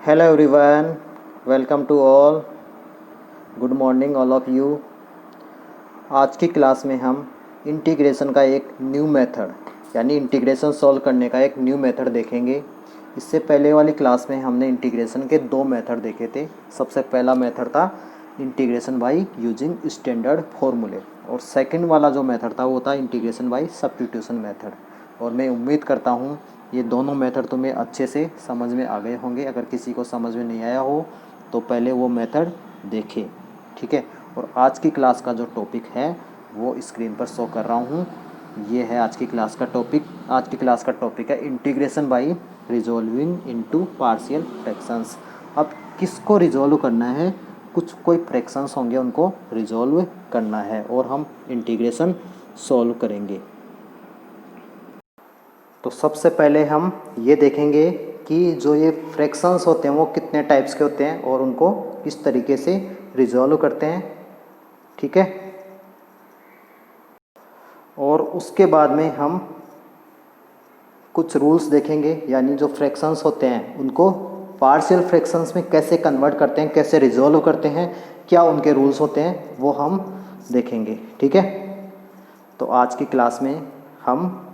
Hello everyone, welcome to all. Good morning all of you. आज की class में हम इंटीग्रेशन का एक न्यू मेथड यानी इंटीग्रेशन सॉल्व करने का एक न्यू मेथड देखेंगे। इससे पहले वाली क्लास में हमने इंटीग्रेशन के दो मेथड देखे थे। सबसे पहला मेथड था इंटीग्रेशन बाय यूजिंग स्टैंडर्ड फॉर्मूले और सेकंड वाला जो मेथड था वो था इंटीग्रेशन बाय सब्स्टिट्यूशन मेथड। और मैं उम्मीद करता हूँ ये दोनों मेथड तुम्हें अच्छे से समझ में आ गए होंगे। अगर किसी को समझ में नहीं आया हो तो पहले वो मेथड देखें, ठीक है। और आज की क्लास का जो टॉपिक है वो स्क्रीन पर शो कर रहा हूँ। ये है आज की क्लास का टॉपिक। आज की क्लास का टॉपिक है integration by resolving into partial fractions. अब किसको रिजॉल्व करना है? कोई फ्रैक्शंस होंगे उनको रिजॉल्व करना है और हम इंटीग्रेशन सॉल्व करेंगे। तो सबसे पहले हम ये देखेंगे कि जो ये फ्रैक्शंस होते हैं वो कितने टाइप्स के होते हैं और उनको किस तरीके से रिजॉल्व करते हैं, ठीक है। और उसके बाद में हम कुछ रूल्स देखेंगे, यानी जो फ्रैक्शंस होते हैं उनको पार्शियल फ्रैक्शंस में कैसे कन्वर्ट करते हैं, कैसे रिजॉल्व करते हैं, क्या उनके रूल्स होते हैं वो हम देखेंगे, ठीक है। तो आज की क्लास में हम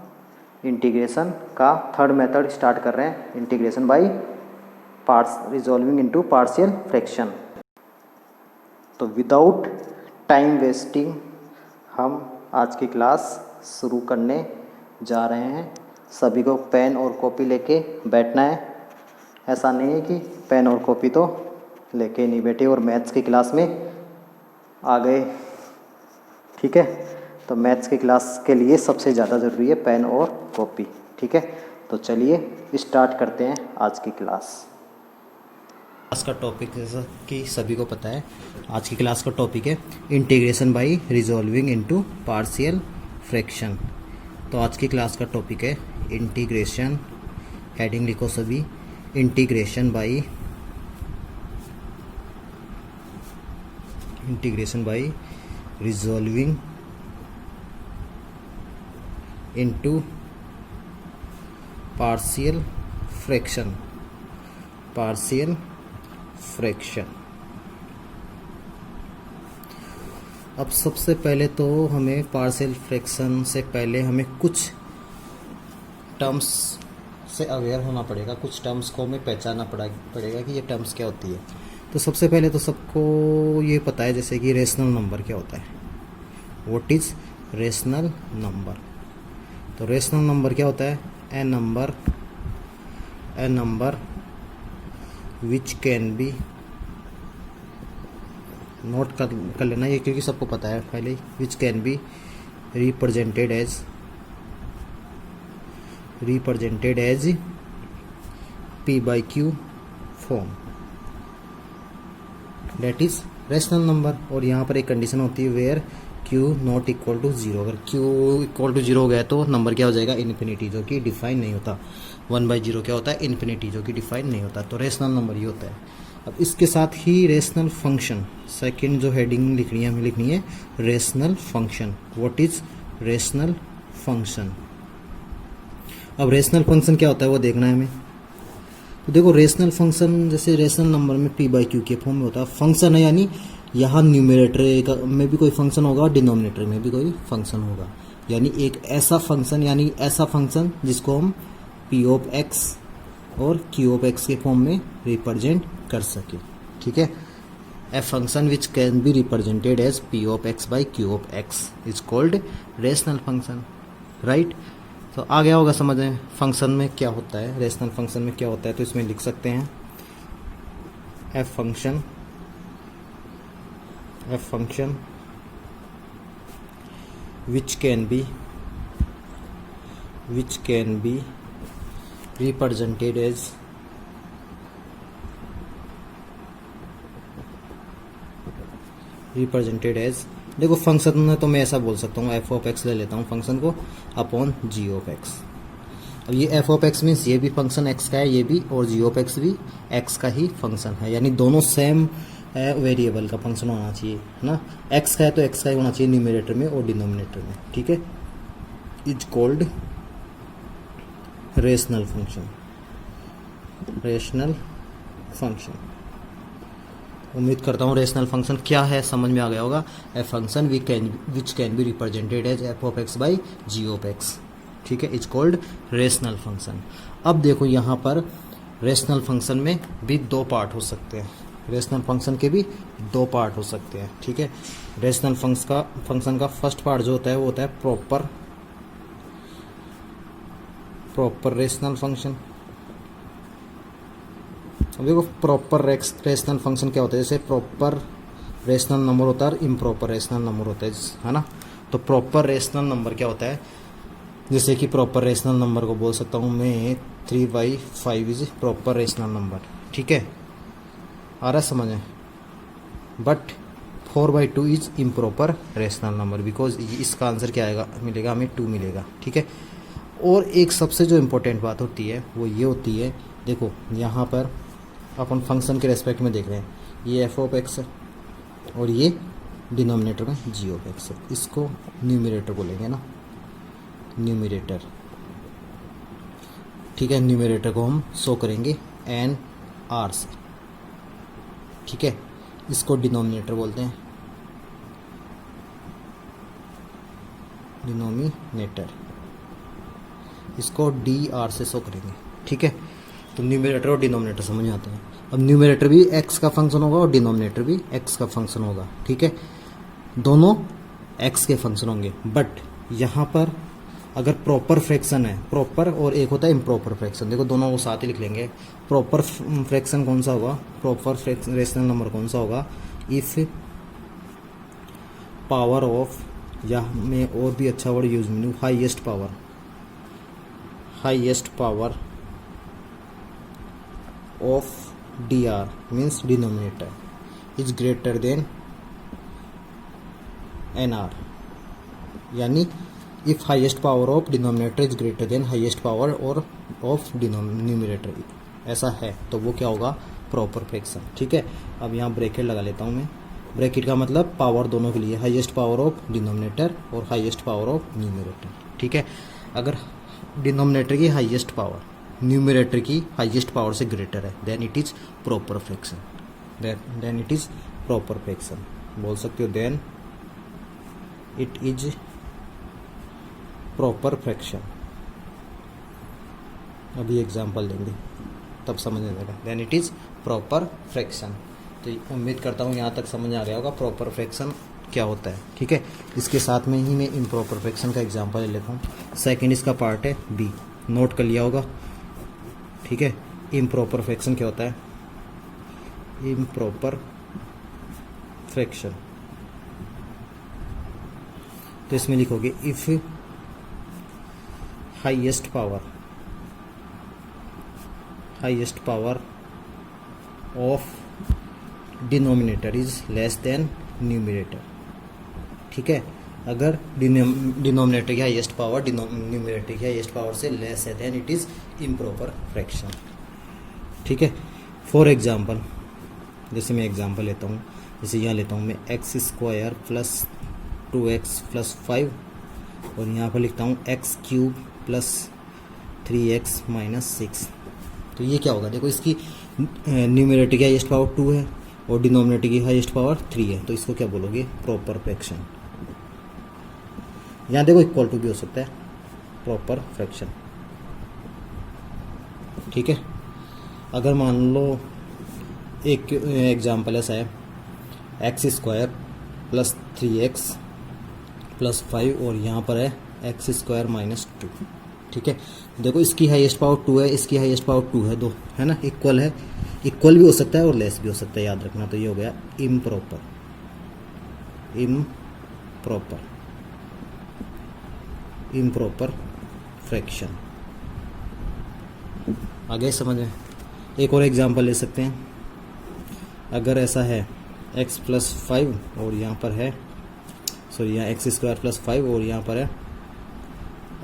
इंटीग्रेशन का थर्ड मेथड स्टार्ट कर रहे हैं, integration by resolving into partial fraction. तो विदाउट टाइम वेस्टिंग हम आज की क्लास शुरू करने जा रहे हैं। सभी को पेन और कॉपी लेके बैठना है। ऐसा नहीं है कि पेन और कॉपी तो लेके नहीं बैठे और मैथ्स की क्लास में आ गए, ठीक है। तो मैथ्स की क्लास के लिए सबसे ज़्यादा ज़रूरी है पेन और कॉपी, ठीक है। तो चलिए स्टार्ट करते हैं आज की क्लास। क्लास का टॉपिक जैसा कि सभी को पता है, आज की क्लास का टॉपिक है integration by resolving into partial fraction. तो आज की क्लास का टॉपिक है इंटीग्रेशन, हेडिंग लिखो सभी, integration by resolving into partial fraction. अब सबसे पहले तो हमें पार्शियल फ्रैक्शन से पहले हमें कुछ टर्म्स से अवेयर होना पड़ेगा, कुछ टर्म्स को हमें पहचानना पड़ेगा कि ये टर्म्स क्या होती है। तो सबसे पहले तो सबको ये पता है जैसे कि रेशनल नंबर क्या होता है, व्हाट इज़ रेशनल नंबर। तो रेशनल नंबर क्या होता है? A number which can be, note कर लेना ये क्योंकि सबको पता है पहले ही, which can be represented as p by q form, that is rational number. और यहाँ पर एक कंडीशन होती है where q not equal to zero. अगर q इक्वल टू जीरो हो गया तो नंबर क्या हो जाएगा? इन्फिनिटी, जो कि डिफाइन नहीं होता। 1/0 क्या होता है? इन्फिनिटी, जो कि डिफाइन नहीं होता। तो रेशनल नंबर ये होता है। अब इसके साथ ही रेशनल फंक्शन, सेकंड जो हेडिंग लिखनी है हमें लिखनी है rational function. What is rational function? अब रेशनल फंक्शन क्या होता है वो देखना है हमें। तो देखो रेशनल फंक्शन जैसे रेशनल नंबर में p by q के फॉर्म में होता है। फंक्शन है यानी यहाँ न्यूमरेटर में भी कोई फंक्शन होगा, डिनोमिनेटर में भी कोई फंक्शन होगा। यानी एक ऐसा फंक्शन जिसको हम p ऑफ x और q ऑफ x के फॉर्म में रिप्रेजेंट कर सके, ठीक है। A function which can be represented as p of x by q of x is called rational function, right. तो आ गया होगा समझ में फंक्शन में क्या होता है, रेशनल फंक्शन में क्या होता है। तो इसमें लिख सकते हैं F function which can be represented as देखो फंक्शन में तो मैं ऐसा बोल सकता हूँ एफ ऑफ एक्स ले लेता हूँ फंक्शन को अपॉन जी ऑफ एक्स। अब ये एफ ऑफ एक्स मीन्स ये भी फंक्शन एक्स का है, ये भी, और जी ऑफ एक्स भी एक्स का ही फंक्शन है। यानी दोनों सेम वेरिएबल का फंक्शन होना चाहिए, है ना। एक्स का है तो एक्स का ही होना चाहिए न्यूमरेटर में और डिनोमिनेटर में, ठीक है। Is called rational function. Function. उम्मीद करता हूँ रेशनल फंक्शन क्या है समझ में आ गया होगा। A function which can be represented as F of X by G of X, ठीक है, इज कॉल्ड रेशनल फंक्शन। अब देखो यहाँ पर रेशनल फंक्शन में भी दो पार्ट हो सकते हैं, रेशनल फंक्शन के भी दो पार्ट हो सकते हैं, ठीक है। रेशनल फंक्शन का फर्स्ट पार्ट जो होता है वो होता है प्रॉपर रेशनल फंक्शन। अब देखो प्रॉपर रेशनल फंक्शन क्या होता है, जैसे प्रॉपर रेशनल नंबर होता है और इम्प्रॉपर रेशनल नंबर होता है ना। तो प्रॉपर रेशनल नंबर क्या होता है, जैसे कि प्रॉपर रेशनल नंबर को बोल सकता हूँ मैं 3/5 इज प्रॉपर रेशनल नंबर, ठीक है, आ रहा है समझ में। But 4/2 is improper rational number, because इसका आंसर क्या आएगा, मिलेगा हमें 2 मिलेगा, ठीक है। और एक सबसे जो इम्पोर्टेंट बात होती है वो ये होती है, देखो यहाँ पर अपन फंक्शन के रेस्पेक्ट में देख रहे हैं, ये एफ ऑफ एक्स है और ये डिनोमिनेटर में जी ऑफ एक्स है, इसको न्यूमरेटर बोलेंगे ना, न्यूमरेटर, ठीक है। न्यूमरेटर को हम शो करेंगे एन आर से, ठीक है, इसको डिनोमिनेटर बोलते हैं, डिनोमिनेटर, इसको डी आर से शो करेंगे, ठीक है। तो न्यूमरेटर और डिनोमिनेटर समझ में आते हैं। अब न्यूमरेटर भी एक्स का फंक्शन होगा और डिनोमिनेटर भी एक्स का फंक्शन होगा, ठीक है, दोनों एक्स के फंक्शन होंगे। बट यहाँ पर अगर प्रॉपर फ्रैक्शन है, प्रॉपर और एक होता है इम्प्रॉपर फ्रैक्शन, देखो दोनों को साथ ही लिख लेंगे। प्रॉपर फ्रैक्शन कौन सा होगा, प्रॉपर रेशनल नंबर कौन सा होगा, इफ पावर ऑफ, या मैं और भी अच्छा वर्ड यूज में highest power of D R means denominator is greater than N R, यानी if highest power of denominator is greater than highest power और ऑफ न्यूमरेटर, ऐसा है तो वो क्या होगा, प्रॉपर फ्रैक्शन, ठीक है। अब यहाँ ब्रैकेट लगा लेता हूँ मैं, ब्रैकेट का मतलब पावर दोनों के लिए, हाईएस्ट पावर ऑफ डिनोमिनेटर और हाईएस्ट पावर ऑफ न्यूमरेटर, ठीक है। अगर डिनोमिनेटर की हाईएस्ट पावर न्यूमरेटर की हाईएस्ट पावर से ग्रेटर है then it is proper fraction, then it is proper fraction बोल सकते हो, then it is proper fraction. अभी एग्जांपल देंगे तब समझ में आएगा, then it is proper fraction. तो उम्मीद करता हूँ यहाँ तक समझ आ गया होगा प्रॉपर फ्रैक्शन क्या होता है, ठीक है। इसके साथ में ही मैं इम्प्रॉपर फ्रैक्शन का एग्जांपल ले लेता हूँ। सेकंड इसका पार्ट है बी, नोट कर लिया होगा, ठीक है। इम्प्रॉपर फ्रैक्शन क्या होता है, इम्प्रॉपर फ्रैक्शन, तो इसमें लिखोगे if highest power of denominator is less than numerator, ठीक है। अगर डिनोमिनेटर की हाईएस्ट पावर न्यूमरेटर की हाईएस्ट पावर से लेस है then it is improper fraction, ठीक है। फॉर एग्जांपल, जैसे मैं एग्जांपल लेता हूँ, जैसे यहाँ लेता हूँ मैं x² प्लस 2x प्लस 5 और यहाँ पर लिखता हूँ x³ प्लस 3x माइनस 6। तो ये क्या होगा, देखो इसकी न्यूमरेटर की हाईएस्ट पावर 2 है और डिनोमिनेटर की हाईएस्ट पावर 3 है, तो इसको क्या बोलोगे, प्रॉपर फ्रैक्शन। यहाँ देखो इक्वल टू भी हो सकता है, प्रॉपर फ्रैक्शन, ठीक है। अगर मान लो एक एग्जांपल ऐसा है x² प्लस 3x प्लस 5 और यहाँ पर है x² माइनस 2, ठीक है। देखो इसकी हाईएस्ट पावर 2 है, इसकी हाईएस्ट पावर 2 है, दो है ना, इक्वल है, इक्वल भी हो सकता है और लेस भी हो सकता है, याद रखना। तो ये हो गया इम्प्रॉपर फ्रैक्शन। आगे समझ में। एक और एग्जांपल ले सकते हैं, अगर ऐसा है x प्लस 5 और यहाँ पर है सॉरी यहाँ x² प्लस 5 और यहाँ पर है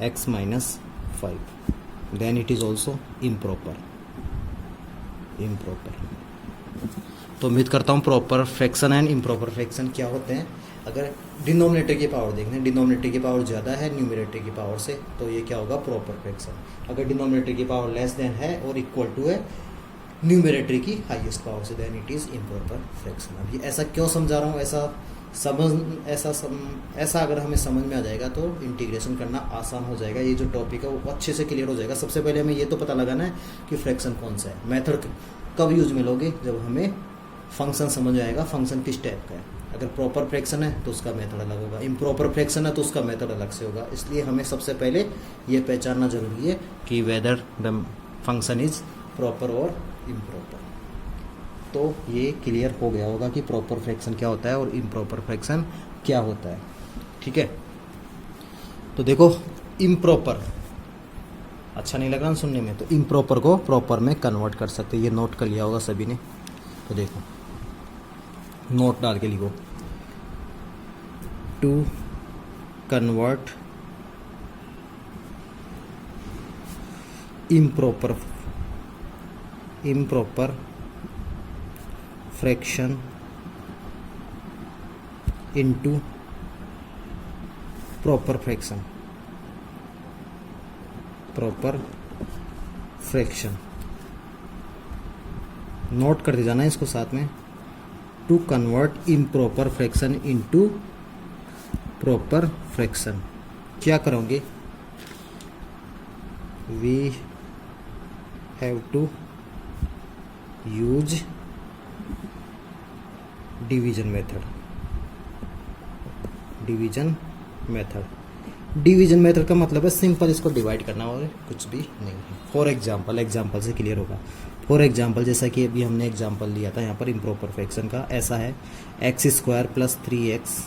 x minus 5, then it is also improper. तो उम्मीद करता हूँ proper fraction and improper fraction क्या होते हैं। अगर डिनोमिनेटर की पावर देख लें, डिनोमिनेटर की पावर ज़्यादा है न्यूमरेटर की पावर से, तो ये क्या होगा, प्रॉपर फ्रैक्शन। अगर डिनोमिनेटर की पावर लेस देन है और इक्वल टू है न्यूमेरेटर की हाईएस्ट पावर से, then it is improper fraction. अब ये ऐसा क्यों समझा रहा हूँ, ऐसा अगर हमें समझ में आ जाएगा तो इंटीग्रेशन करना आसान हो जाएगा। ये जो टॉपिक है वो अच्छे से क्लियर हो जाएगा। सबसे पहले हमें ये तो पता लगाना है कि फ्रैक्शन कौन सा है। मेथड कब यूज में लोगे, जब हमें फंक्शन समझ आएगा, फंक्शन किस टाइप का है। अगर प्रॉपर फ्रैक्शन है तो उसका मेथड अलग होगा, इम्प्रॉपर फ्रैक्शन है तो उसका मेथड अलग से होगा। इसलिए हमें सबसे पहले ये पहचानना जरूरी है कि whether the function is proper और इम्प्रॉपर। तो ये क्लियर हो गया होगा कि प्रॉपर फ्रैक्शन क्या होता है और इम्प्रॉपर फ्रैक्शन क्या होता है। ठीक है, तो देखो इम्प्रॉपर अच्छा नहीं लग रहा सुनने में, तो इम्प्रॉपर को प्रॉपर में कन्वर्ट कर सकते हैं। ये नोट कर लिया होगा सभी ने, तो देखो नोट डाल के लिखो, to convert improper fraction into proper fraction, note करते जाना है इसको साथ में। To convert improper fraction into proper fraction क्या करोगे, we have to use division method का मतलब है सिंपल इसको डिवाइड करना और कुछ भी नहीं है। फॉर एग्जाम्पल से क्लियर होगा। फॉर एग्जाम्पल जैसा कि अभी हमने एग्जाम्पल लिया था यहाँ पर इम्प्रॉपर फ्रैक्शन का, ऐसा है x² + 3x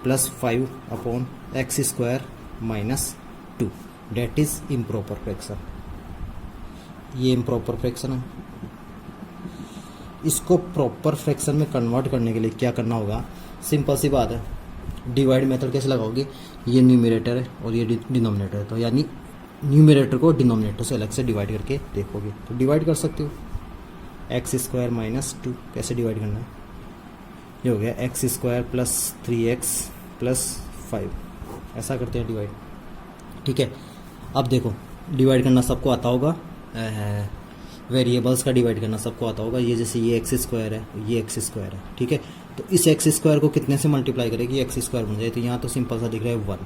+ 5 upon x² - 2, that is improper fraction. ये इम्प्रॉपर फ्रैक्शन है। इसको प्रॉपर फ्रैक्शन में कन्वर्ट करने के लिए क्या करना होगा, सिंपल सी बात है। डिवाइड मेथड कैसे लगाओगे, ये न्यूमरेटर है और ये डिनोमिनेटर है, तो यानी न्यूमरेटर को डिनोमिनेटर से अलग से डिवाइड करके देखोगे तो डिवाइड कर सकते हो। x² - 2 कैसे डिवाइड करना है, ये हो गया x² + 3x + 5, ऐसा करते हैं डिवाइड। ठीक है, अब देखो डिवाइड करना सबको आता होगा, वेरिएबल्स का डिवाइड करना सबको आता होगा। ये जैसे ये x² है, ये x² है, ठीक है, तो इस x² को कितने से मल्टीप्लाई करेगी, x² बन जाए। तो यहाँ तो सिंपल सा दिख रहा है 1,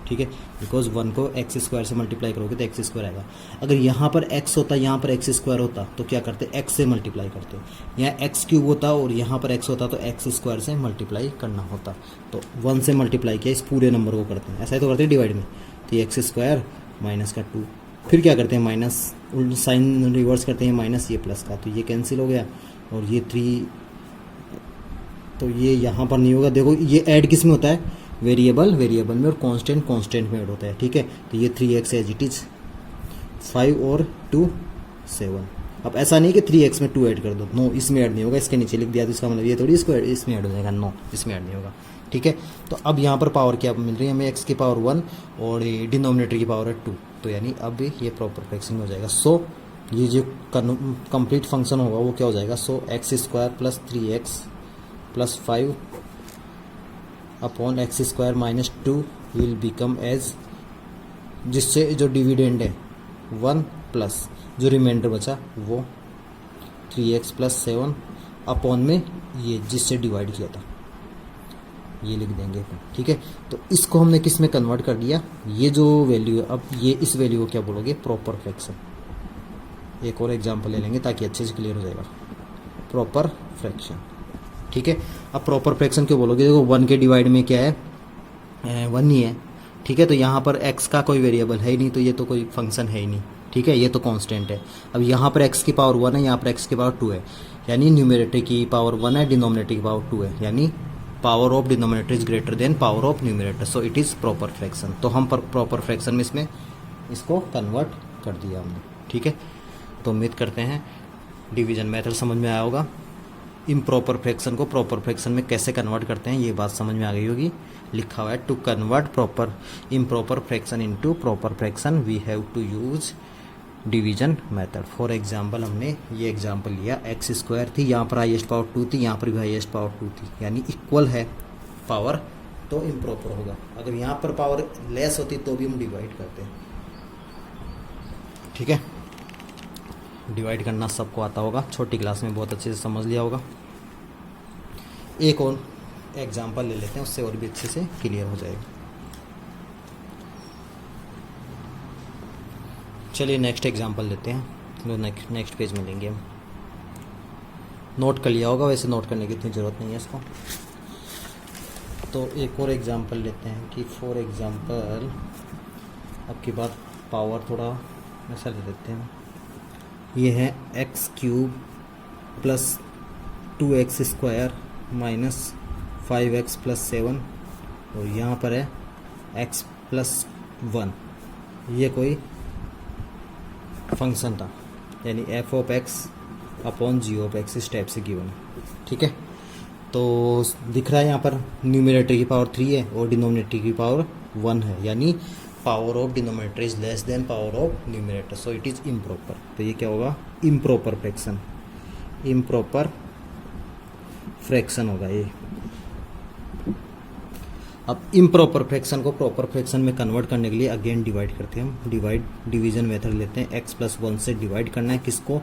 ठीक है, बिकॉज 1 को x² से मल्टीप्लाई करोगे तो x² आएगा। अगर यहाँ पर x होता, यहाँ पर x² होता तो क्या करते, x से मल्टीप्लाई करते। यहाँ x³ होता और यहाँ पर x होता तो x² से मल्टीप्लाई करना होता। तो 1 से मल्टीप्लाई किया, इस पूरे नंबर को करते हैं, ऐसा ही तो करते हैं डिवाइड में। तो ये x² माइनस का 2, फिर क्या करते हैं माइनस, साइन रिवर्स करते हैं, माइनस ये प्लस का, तो ये कैंसिल हो गया और ये 3, तो ये यहाँ पर नहीं होगा। देखो ये ऐड किस में होता है, वेरिएबल में, और कांस्टेंट में ऐड होता है। ठीक है, तो ये 3x एज इट इज, 5 और 2 7। अब ऐसा नहीं कि 3x में 2 ऐड कर दो, नो, इसमें ऐड नहीं होगा। इसके नीचे लिख दिया तो इसका मतलब ये थोड़ी इसको इसमें ऐड हो जाएगा, नो, इसमें ऐड नहीं होगा। ठीक है, तो अब यहाँ पर पावर क्या मिल रही है हमें, x की पावर 1 और डिनोमिनेटर की पावर है 2, तो यानी अब ये प्रॉपर फ्रैक्शन हो जाएगा। सो ये जो कंप्लीट फंक्शन होगा वो क्या हो जाएगा, so x² + 3x + 5 upon x² - 2 will become as, जिससे जो डिविडेंड है 1 प्लस जो रिमाइंडर बचा वो 3x + 7 अपॉन में ये जिससे डिवाइड किया था, ये लिख देंगे। ठीक है, तो इसको हमने किस में कन्वर्ट कर दिया, ये जो वैल्यू है, अब ये इस वैल्यू को क्या बोलोगे, प्रॉपर फ्रैक्शन। एक और एग्जांपल ले लेंगे ताकि अच्छे से क्लियर हो जाएगा, प्रॉपर फ्रैक्शन। ठीक है, अब प्रॉपर फ्रैक्शन क्यों बोलोगे, देखो 1 के डिवाइड में क्या है, 1 ही है। ठीक है, तो यहाँ पर x का कोई वेरिएबल है ही नहीं, तो ये तो कोई फंक्शन है ही नहीं। ठीक है, ये तो कांस्टेंट है। अब यहाँ पर x की पावर 1 है, यहाँ पर x की पावर 2 है, यानी न्यूमरेटर की पावर 1 है, डिनोमिनेटर की पावर 2 है, यानी power of denominator is greater then power of numerator, so it is proper fraction. तो हम प्रॉपर फ्रैक्शन में इसमें इसको कन्वर्ट कर दिया हमने। ठीक है, तो उम्मीद करते हैं डिवीजन मेथड समझ में आया होगा। इम्प्रॉपर फ्रैक्शन को प्रॉपर फ्रैक्शन में कैसे कन्वर्ट करते हैं ये बात समझ में आ गई होगी। लिखा हुआ है to convert improper fraction into proper fraction we have to use division method. For example हमने ये एग्जांपल लिया, x² थी, यहाँ पर हाईएस्ट पावर 2 थी, यहाँ पर भी हाईएस्ट पावर 2 थी, यानी इक्वल है पावर, तो इम्प्रॉपर होगा। अगर यहाँ पर पावर लेस होती तो भी हम डिवाइड करते हैं। ठीक है, डिवाइड करना सबको आता होगा, छोटी क्लास में बहुत अच्छे से समझ लिया होगा। एक और एग्जांपल ले लेते हैं, उससे और भी अच्छे से क्लियर हो जाएगा। चलिए नेक्स्ट एग्जांपल लेते हैं, तो नेक्स्ट पेज में लेंगे हम। नोट कर लिया होगा, वैसे नोट करने की इतनी ज़रूरत नहीं है इसको। तो एक और एग्जांपल लेते हैं कि फॉर एग्जांपल, अब की बात पावर थोड़ा ऐसा ले लेते हैं। ये है x³ plus 2x² minus 5x plus 7, और यहाँ पर है x प्लस 1। ये कोई फंक्शन था, यानी f(x) अपॉन g(x) इस टाइप से गिवन है। ठीक है, तो दिख रहा है यहाँ पर न्यूमरेटर की पावर 3 है और डिनोमिनेटर की पावर 1 है, यानी power of denominator is less then power of numerator, so it is improper. तो ये क्या होगा? इम्प्रॉपर फ्रैक्शन, इम्प्रॉपर फ्रैक्शन होगा ये। अब इम्प्रॉपर फ्रैक्शन को प्रॉपर फ्रैक्शन में कन्वर्ट करने के लिए अगेन डिवाइड करते हैं हम, डिवीजन मेथड लेते हैं। x प्लस 1 से डिवाइड करना है किसको?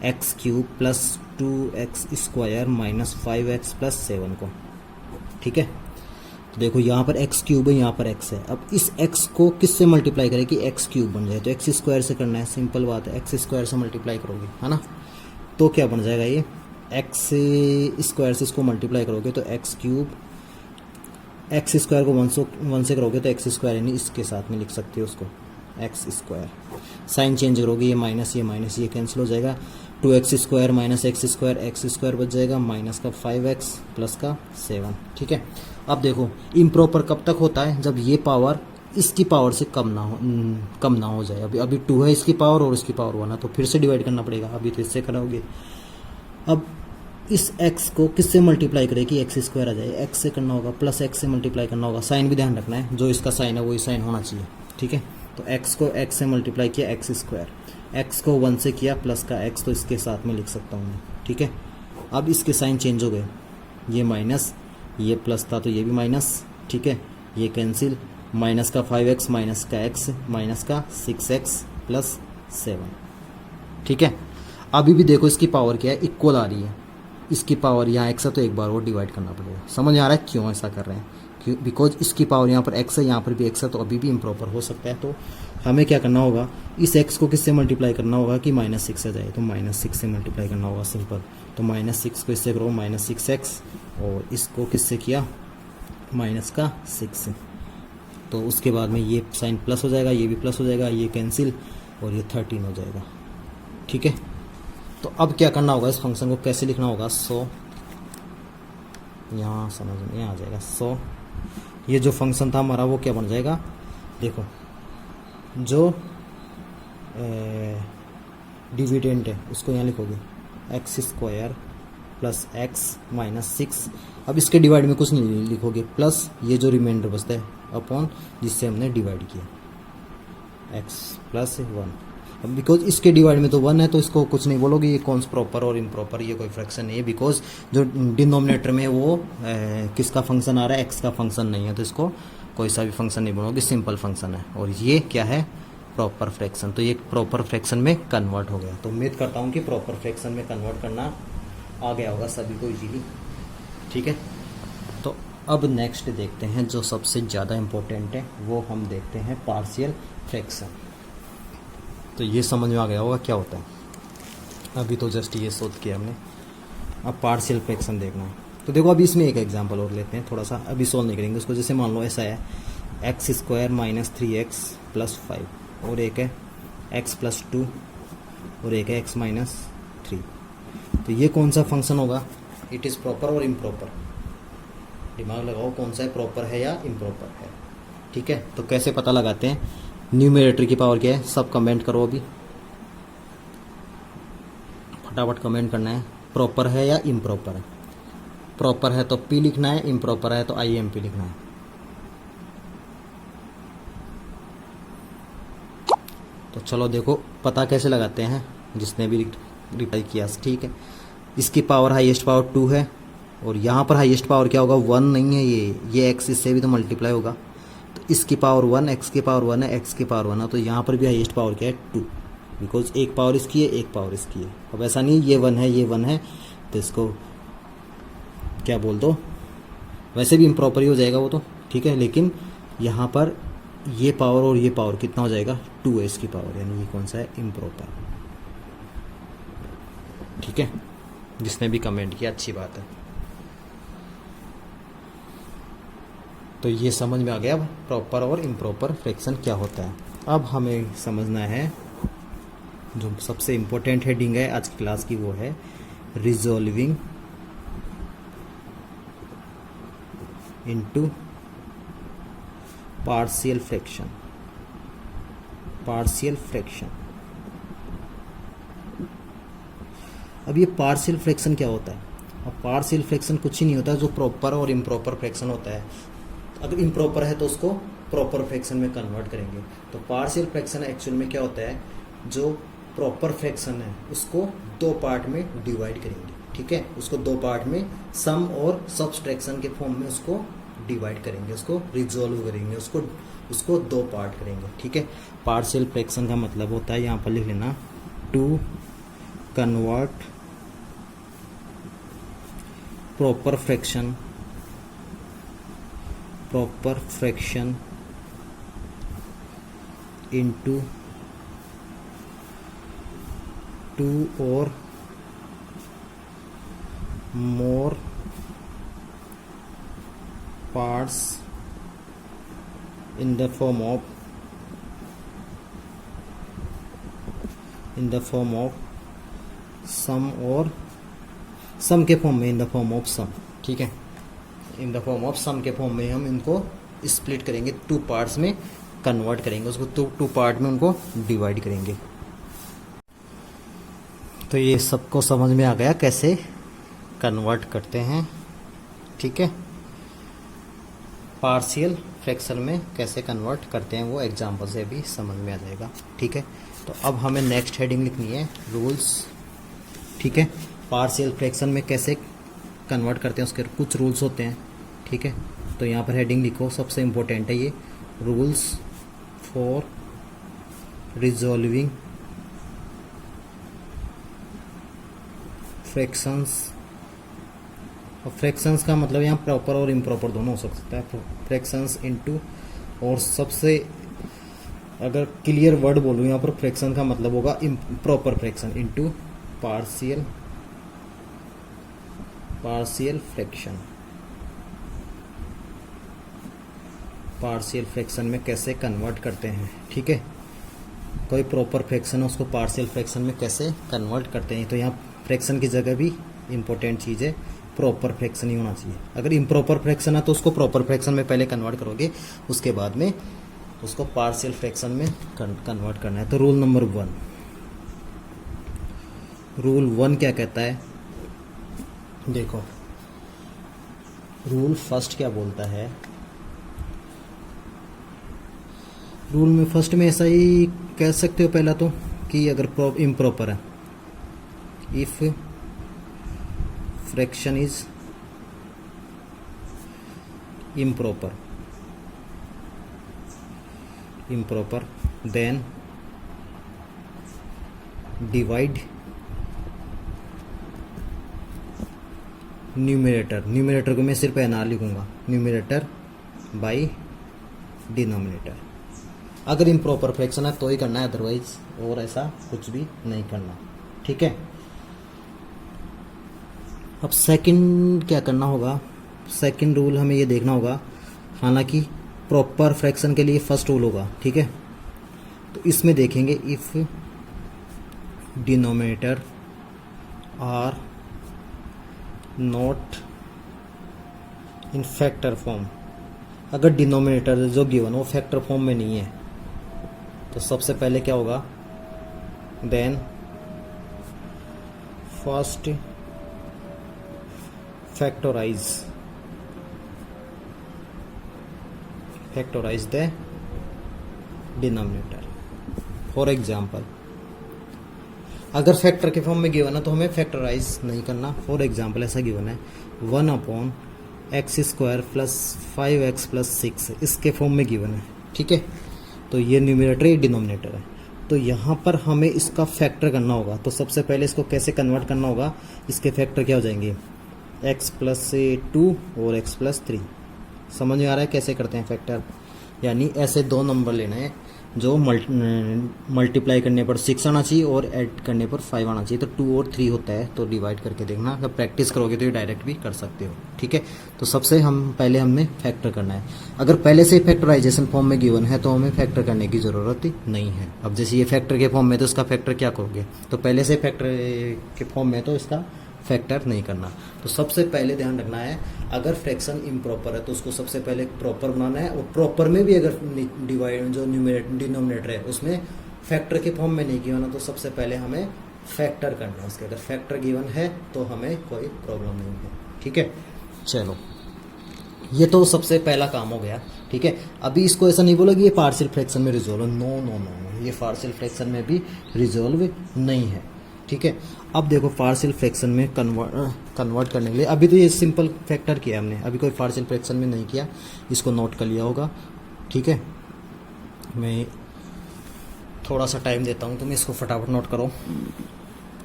x³ plus 2x² minus 5x plus 7 को। ठीक है, तो देखो यहाँ पर x³ है, यहाँ पर x है। अब इस x को किससे मल्टीप्लाई करें कि x³ बन जाए? तो x² से करना है, सिंपल बात है, x² से मल्टीप्लाई करोगे, है ना? तो क्या बन जाएगा ये? x² से इसको मल्टीप्लाई करोगे तो x³ x² को 1 से करोगे तो x², यानी इसके साथ में लिख सकते हो उसको x²। साइन चेंज करोगे, ये माइनस ये कैंसिल हो जाएगा। 2x² माइनस x² बच जाएगा, माइनस का 5x प्लस का 7। ठीक है, अब देखो इम्प्रॉपर कब तक होता है? जब ये पावर इसकी पावर से कम ना हो जाए। अभी 2 है इसकी पावर और इसकी पावर 1 है, तो फिर से डिवाइड करना पड़ेगा। अभी तो इससे कराओगे। अब इस x को किससे मल्टीप्लाई करें कि x² आ जाए? x से करना होगा, प्लस x से मल्टीप्लाई करना होगा। साइन भी ध्यान रखना है, जो इसका साइन है वही साइन होना चाहिए। ठीक है, तो x को x से मल्टीप्लाई किया x², x को 1 से किया प्लस का x, तो इसके साथ में लिख सकता हूँ मैं। ठीक है, अब इसके साइन चेंज हो गए, ये माइनस, ये प्लस था तो ये भी माइनस। ठीक है, ये कैंसिल, माइनस का 5x माइनस का x माइनस का 6x प्लस 7। ठीक है, अभी भी देखो इसकी पावर क्या है? इक्वल आ रही है। इसकी पावर यहाँ x है तो एक बार और डिवाइड करना पड़ेगा। समझ आ रहा है क्यों ऐसा कर रहे हैं? क्यों? बिकॉज इसकी पावर यहाँ पर x है, यहाँ पर भी x है, तो अभी भी इम्प्रॉपर हो सकता है। तो हमें क्या करना होगा? इस x को किससे मल्टीप्लाई करना होगा कि -6 आ जाए? तो -6 से मल्टीप्लाई करना होगा, सिंपल। तो -6 को इससे करो -6x, और इसको किससे किया? माइनस का 6। तो उसके बाद में ये साइन प्लस हो जाएगा, ये भी प्लस हो जाएगा, ये कैंसिल, और ये 13 हो जाएगा। ठीक है, तो अब क्या करना होगा? इस फंक्शन को कैसे लिखना होगा? 100, यहाँ समझ में आ जाएगा। 100, ये जो फंक्शन था हमारा वो क्या बन जाएगा? देखो, जो डिविडेंड है उसको यहाँ लिखोगे x² प्लस x माइनस 6। अब इसके डिवाइड में कुछ नहीं लिखोगे, प्लस ये जो रिमाइंडर बचता है अपॉन जिससे हमने डिवाइड किया x प्लस 1। अब बिकॉज इसके डिवाइड में तो 1 है तो इसको कुछ नहीं बोलोगे, ये कौन सा प्रॉपर और इम्प्रॉपर, ये कोई फ्रैक्शन नहीं है। बिकॉज जो डिनोमिनेटर में वो किसका फंक्शन आ रहा है? x का फंक्शन नहीं है, तो इसको कोई सा भी फंक्शन नहीं बोलोगे, सिंपल फंक्शन है। और ये क्या है? Proper fraction. तो ये प्रॉपर फ्रैक्शन में कन्वर्ट हो गया। तो उम्मीद करता हूँ कि प्रॉपर फ्रैक्शन में कन्वर्ट करना आ गया होगा सभी को इजीली। ठीक है, तो अब नेक्स्ट देखते हैं जो सबसे ज़्यादा इम्पोर्टेंट है, वो हम देखते हैं पार्शियल फ्रैक्शन। तो ये समझ में आ गया होगा क्या होता है। अभी तो जस्ट ये सोच किया हमने, अब पार्शियल फ्रैक्शन देखना है। तो देखो अभी इसमें एक एग्जांपल और लेते हैं, थोड़ा सा अभी सोल्व नहीं करेंगे उसको। जैसे मान लो ऐसा है x² माइनस 3x प्लस 5, और एक है x प्लस 2, और एक है x माइनस 3। तो ये कौन सा फंक्शन होगा? इट इज़ प्रॉपर और इम्प्रॉपर? दिमाग लगाओ, कौन सा है, प्रॉपर है या इम्प्रॉपर है? ठीक है, तो कैसे पता लगाते हैं? न्यूमरेटर की पावर क्या है? सब कमेंट करो, अभी फटाफट कमेंट करना है। प्रॉपर है या इम्प्रॉपर है? प्रॉपर है तो P लिखना है, इम्प्रॉपर है तो IMP लिखना है। तो चलो देखो पता कैसे लगाते हैं, जिसने भी रिप्लाई किया। ठीक है, इसकी पावर हाईएस्ट पावर 2 है, और यहाँ पर हाईएस्ट पावर क्या होगा? 1 नहीं है, ये x इससे भी तो मल्टीप्लाई होगा। तो इसकी पावर 1, x की पावर 1 है, x की पावर 1 है, तो यहाँ पर भी हाईएस्ट पावर क्या है? 2। बिकॉज एक पावर इसकी है, एक पावर इसकी है। अब ऐसा नहीं ये 1 है, ये 1 है, तो इसको क्या बोल दो, वैसे भी इम्प्रॉपर ही हो जाएगा वो तो, ठीक है। लेकिन यहाँ पर ये पावर और ये पावर कितना हो जाएगा, 2s की पावर, यानी ये कौन सा है, इम्प्रॉपर, ठीक है। जिसने भी कमेंट किया अच्छी बात है। तो ये समझ में आ गया अब प्रॉपर और इम्प्रॉपर फ्रैक्शन क्या होता है। अब हमें समझना है जो सबसे इम्पोर्टेंट हेडिंग है आज की क्लास की, वो है resolving into partial fraction. Partial fraction, अब ये पार्शियल फ्रैक्शन क्या होता है? अब पार्शियल फ्रैक्शन कुछ ही नहीं होता, जो प्रॉपर और इम्प्रॉपर फ्रैक्शन होता है। अगर इम्प्रॉपर है तो उसको प्रॉपर फ्रैक्शन में कन्वर्ट करेंगे। तो पार्शियल फ्रैक्शन एक्चुअल में क्या होता है, जो प्रॉपर फ्रैक्शन है उसको दो पार्ट में डिवाइड करेंगे, ठीक है। उसको दो पार्ट में सम और सब्सट्रैक्शन के फॉर्म में उसको डिवाइड करेंगे, उसको रिजॉल्व करेंगे, उसको दो पार्ट करेंगे, ठीक है। पार्शियल फ्रैक्शन का मतलब होता है, यहाँ पर लिख लेना, to convert proper fraction into two or more parts in the form of sum और सम के फॉर्म में, in the form of some, ठीक है। In the form of some के फॉर्म में हम इनको स्प्लिट करेंगे, टू पार्ट्स में कन्वर्ट करेंगे, उसको टू पार्ट में उनको डिवाइड करेंगे। तो ये सबको समझ में आ गया कैसे कन्वर्ट करते हैं, ठीक है। पार्शियल फ्रैक्शन में कैसे कन्वर्ट करते हैं वो एग्जाम्पल से भी समझ में आ जाएगा, ठीक है। तो अब हमें नेक्स्ट हेडिंग लिखनी है रूल्स, ठीक है। पार्शियल फ्रैक्शन में कैसे कन्वर्ट करते हैं उसके कुछ रूल्स होते हैं, ठीक है। तो यहाँ पर हेडिंग लिखो, सबसे इम्पोर्टेंट है ये, रूल्स फॉर रिजॉल्विंग फ्रैक्शंस। और फ्रैक्शंस का मतलब यहाँ प्रॉपर और इम्प्रॉपर दोनों हो सकता है, फ्रैक्शंस इनटू, और सबसे अगर क्लियर वर्ड बोलूँ यहाँ पर, फ्रैक्शन का मतलब होगा proper fraction into partial fraction. Partial fraction में कैसे कन्वर्ट करते हैं, ठीक है। कोई प्रॉपर फ्रैक्शन है उसको पार्शियल फ्रैक्शन में कैसे कन्वर्ट करते हैं। तो यहाँ फ्रैक्शन की जगह भी इंपॉर्टेंट चीज़ है, प्रॉपर फ्रैक्शन ही होना चाहिए। अगर इम्प्रॉपर फ्रैक्शन है तो उसको प्रॉपर फ्रैक्शन में पहले कन्वर्ट करोगे, उसके बाद में उसको पार्शियल फ्रैक्शन में कन्वर्ट करना है। तो रूल नंबर 1, रूल 1 क्या कहता है, देखो रूल फर्स्ट क्या बोलता है। रूल में फर्स्ट में ऐसा ही कह सकते हो पहला तो, कि अगर इम्प्रॉपर है, if fraction is improper then divide numerator को मैं सिर्फ एनआर लिखूंगा, न्यूमरेटर बाय डिनोमिनेटर। अगर इम्प्रॉपर फ्रैक्शन है तो ही करना है, अदरवाइज और ऐसा कुछ भी नहीं करना, ठीक है। अब सेकंड क्या करना होगा, सेकंड रूल हमें ये देखना होगा, हालांकि प्रॉपर फ्रैक्शन के लिए फर्स्ट रूल होगा, ठीक है। तो इसमें देखेंगे if denominator are not in factor form, अगर डिनोमिनेटर जो गिवन वो फैक्टर फॉर्म में नहीं है तो सबसे पहले क्या होगा, then first factorise the denominator. For example अगर फैक्टर के फॉर्म में गिवन है तो हमें फैक्टराइज नहीं करना। फॉर एग्जाम्पल ऐसा गिवन है 1/x² प्लस 5x प्लस 6, इसके फॉर्म में गिवन है, ठीक है। तो ये न्यूमरेटर ये डिनोमिनेटर है, तो यहाँ पर हमें इसका फैक्टर करना होगा। तो सबसे पहले इसको कैसे कन्वर्ट करना होगा, इसके फैक्टर क्या हो जाएंगे, x+2 और x+3। समझ में आ रहा है कैसे करते हैं फैक्टर, यानी ऐसे दो नंबर लेना है जो मल्टीप्लाई करने पर 6 आना चाहिए और ऐड करने पर 5 आना चाहिए। तो 2 और 3 होता है, तो डिवाइड करके देखना, अगर प्रैक्टिस करोगे तो ये डायरेक्ट भी कर सकते हो, ठीक है। तो सबसे पहले हमें फैक्टर करना है। अगर पहले से फैक्टराइजेशन फॉर्म में गिवन है तो हमें फैक्टर करने की ज़रूरत नहीं है। अब जैसे ये फैक्टर के फॉर्म में, तो इसका फैक्टर क्या करोगे, तो पहले से फैक्टर के फॉर्म में तो इसका फैक्टर नहीं करना। तो सबसे पहले ध्यान रखना है, अगर फ्रैक्शन इम्प्रॉपर है तो उसको सबसे पहले प्रॉपर बनाना है, और प्रॉपर में भी अगर डिवाइड जो डिनोमिनेटर है उसमें फैक्टर के फॉर्म में नहीं गिवन है तो सबसे पहले हमें फैक्टर करना है उसके। अगर फैक्टर गिवन है तो हमें कोई प्रॉब्लम नहीं है, ठीक है। चलो, ये तो सबसे पहला काम हो गया, ठीक है। अभी इसको ऐसा नहीं बोला कि ये पार्शियल फ्रैक्शन में रिजोल्व, नो नो नो, ये पार्शियल फ्रैक्शन में भी रिजोल्व नहीं है, ठीक है। अब देखो पार्शियल फ्रैक्शन में कन्वर्ट करने के लिए, अभी तो ये सिंपल फैक्टर किया हमने, अभी कोई पार्शियल फ्रैक्शन में नहीं किया, इसको नोट कर लिया होगा, ठीक है। मैं थोड़ा सा टाइम देता हूँ, तुम इसको फटाफट नोट करो,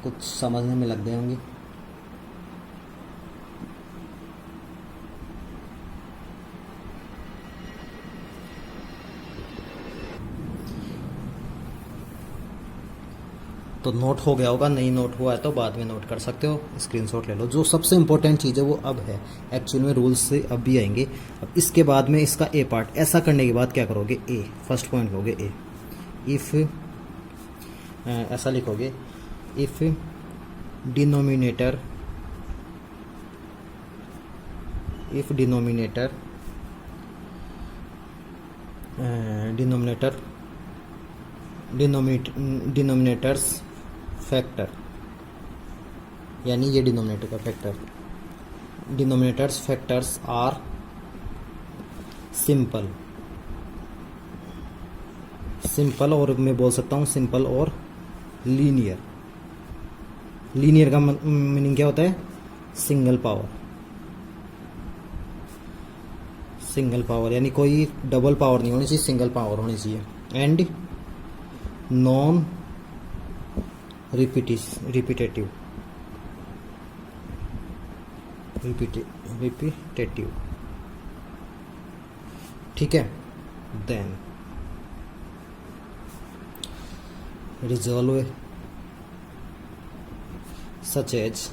कुछ समझने में लग गए होंगे। तो नोट हो गया होगा, नहीं नोट हुआ है तो बाद में नोट कर सकते हो, स्क्रीनशॉट ले लो। जो सबसे इंपॉर्टेंट चीज़ है वो अब है, एक्चुअल में रूल्स से अब भी आएंगे। अब इसके बाद में इसका ए पार्ट, ऐसा करने के बाद क्या करोगे, ए फर्स्ट पॉइंट लोगे, ए इफ़ ऐसा लिखोगे, इफ़ डिनोमिनेटर डिनोमिनेटर्स फैक्टर, यानी ये डिनोमिनेटर का factor, denominators factors are simple, और मैं बोल सकता हूँ सिंपल और लीनियर। लीनियर का मीनिंग क्या होता है, सिंगल पावर, यानी कोई डबल पावर नहीं होनी चाहिए, सिंगल पावर होनी चाहिए। एंड नॉन रिपीटेटिव, ठीक है। देन रिजॉल्व सच एज,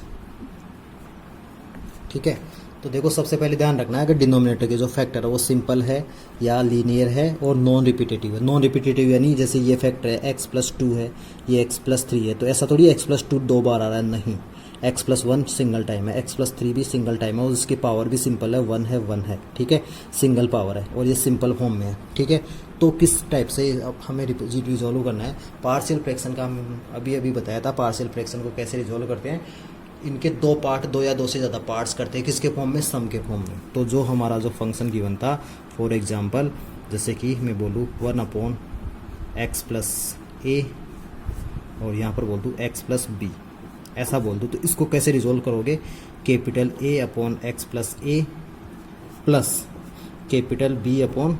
ठीक है। तो देखो सबसे पहले ध्यान रखना है कि डिनोमिनेटर के जो फैक्टर है वो सिंपल है या लीनियर है और नॉन रिपीटेटिव है। नॉन रिपीटेटिव यानी जैसे ये फैक्टर है x+2 है, ये x+3 है, तो ऐसा थोड़ी x+2 2 बार आ रहा है, नहीं, x+1 सिंगल टाइम है, x+3 भी सिंगल टाइम है, और उसकी पावर भी सिंपल है, 1 है, ठीक है, सिंगल पावर है, और ये सिंपल फॉर्म में है, ठीक है। तो किस टाइप से अब हमें रिजॉल्व करना है, पार्शियल फ्रैक्शन का हम अभी बताया था, पार्शियल फ्रैक्शन को कैसे रिजॉल्व करते हैं। इनके दो पार्ट, दो या दो से ज़्यादा पार्ट्स करते हैं, किसके फॉर्म में, सम के फॉर्म में। तो जो हमारा जो फंक्शन गिवन था, फॉर एग्जांपल जैसे कि मैं बोलूँ 1/x+a और यहाँ पर बोल दूँ x+b, ऐसा बोल दूँ, तो इसको कैसे रिजोल्व करोगे, capital A/x+a plus capital B/x+b,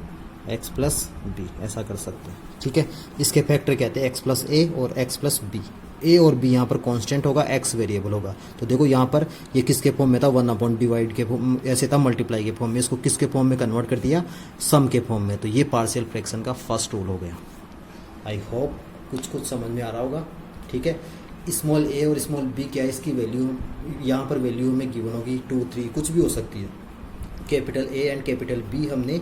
ऐसा कर सकते हैं, ठीक है। इसके फैक्टर कहते हैं x+a और x+b। ए और बी यहाँ पर कांस्टेंट होगा, एक्स वेरिएबल होगा। तो देखो यहाँ पर ये किसके फॉर्म में था, 1/डिवाइड के फॉर्म, ऐसे था मल्टीप्लाई के फॉर्म में, इसको किसके फॉर्म में कन्वर्ट कर दिया, सम के फॉर्म में। तो ये पार्शियल फ्रैक्शन का फर्स्ट रूल हो गया। आई होप कुछ समझ में आ रहा होगा, ठीक है। स्मॉल ए और स्मॉल बी क्या है, इसकी वैल्यू यहाँ पर वैल्यू में गिवन होगी 2, 3 कुछ भी हो सकती है। Capital A and capital B हमने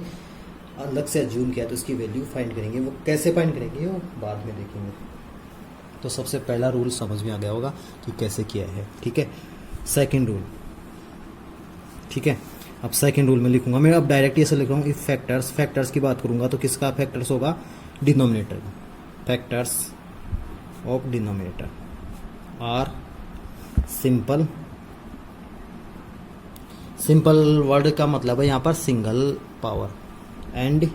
अलग से अज्यूम किया, तो इसकी वैल्यू फाइंड करेंगे, वो कैसे फाइंड करेंगे वो बाद में देखेंगे। तो सबसे पहला रूल समझ में आ गया होगा कि कैसे किया है, ठीक है। सेकंड रूल, ठीक है। अब सेकंड रूल में लिखूंगा मैं, अब डायरेक्ट ऐसे लिख रहा हूँ, इफ फैक्टर्स की बात करूंगा तो किसका फैक्टर्स होगा, डिनोमिनेटर का, factors of denominator are simple word का मतलब है यहाँ पर सिंगल पावर, एंड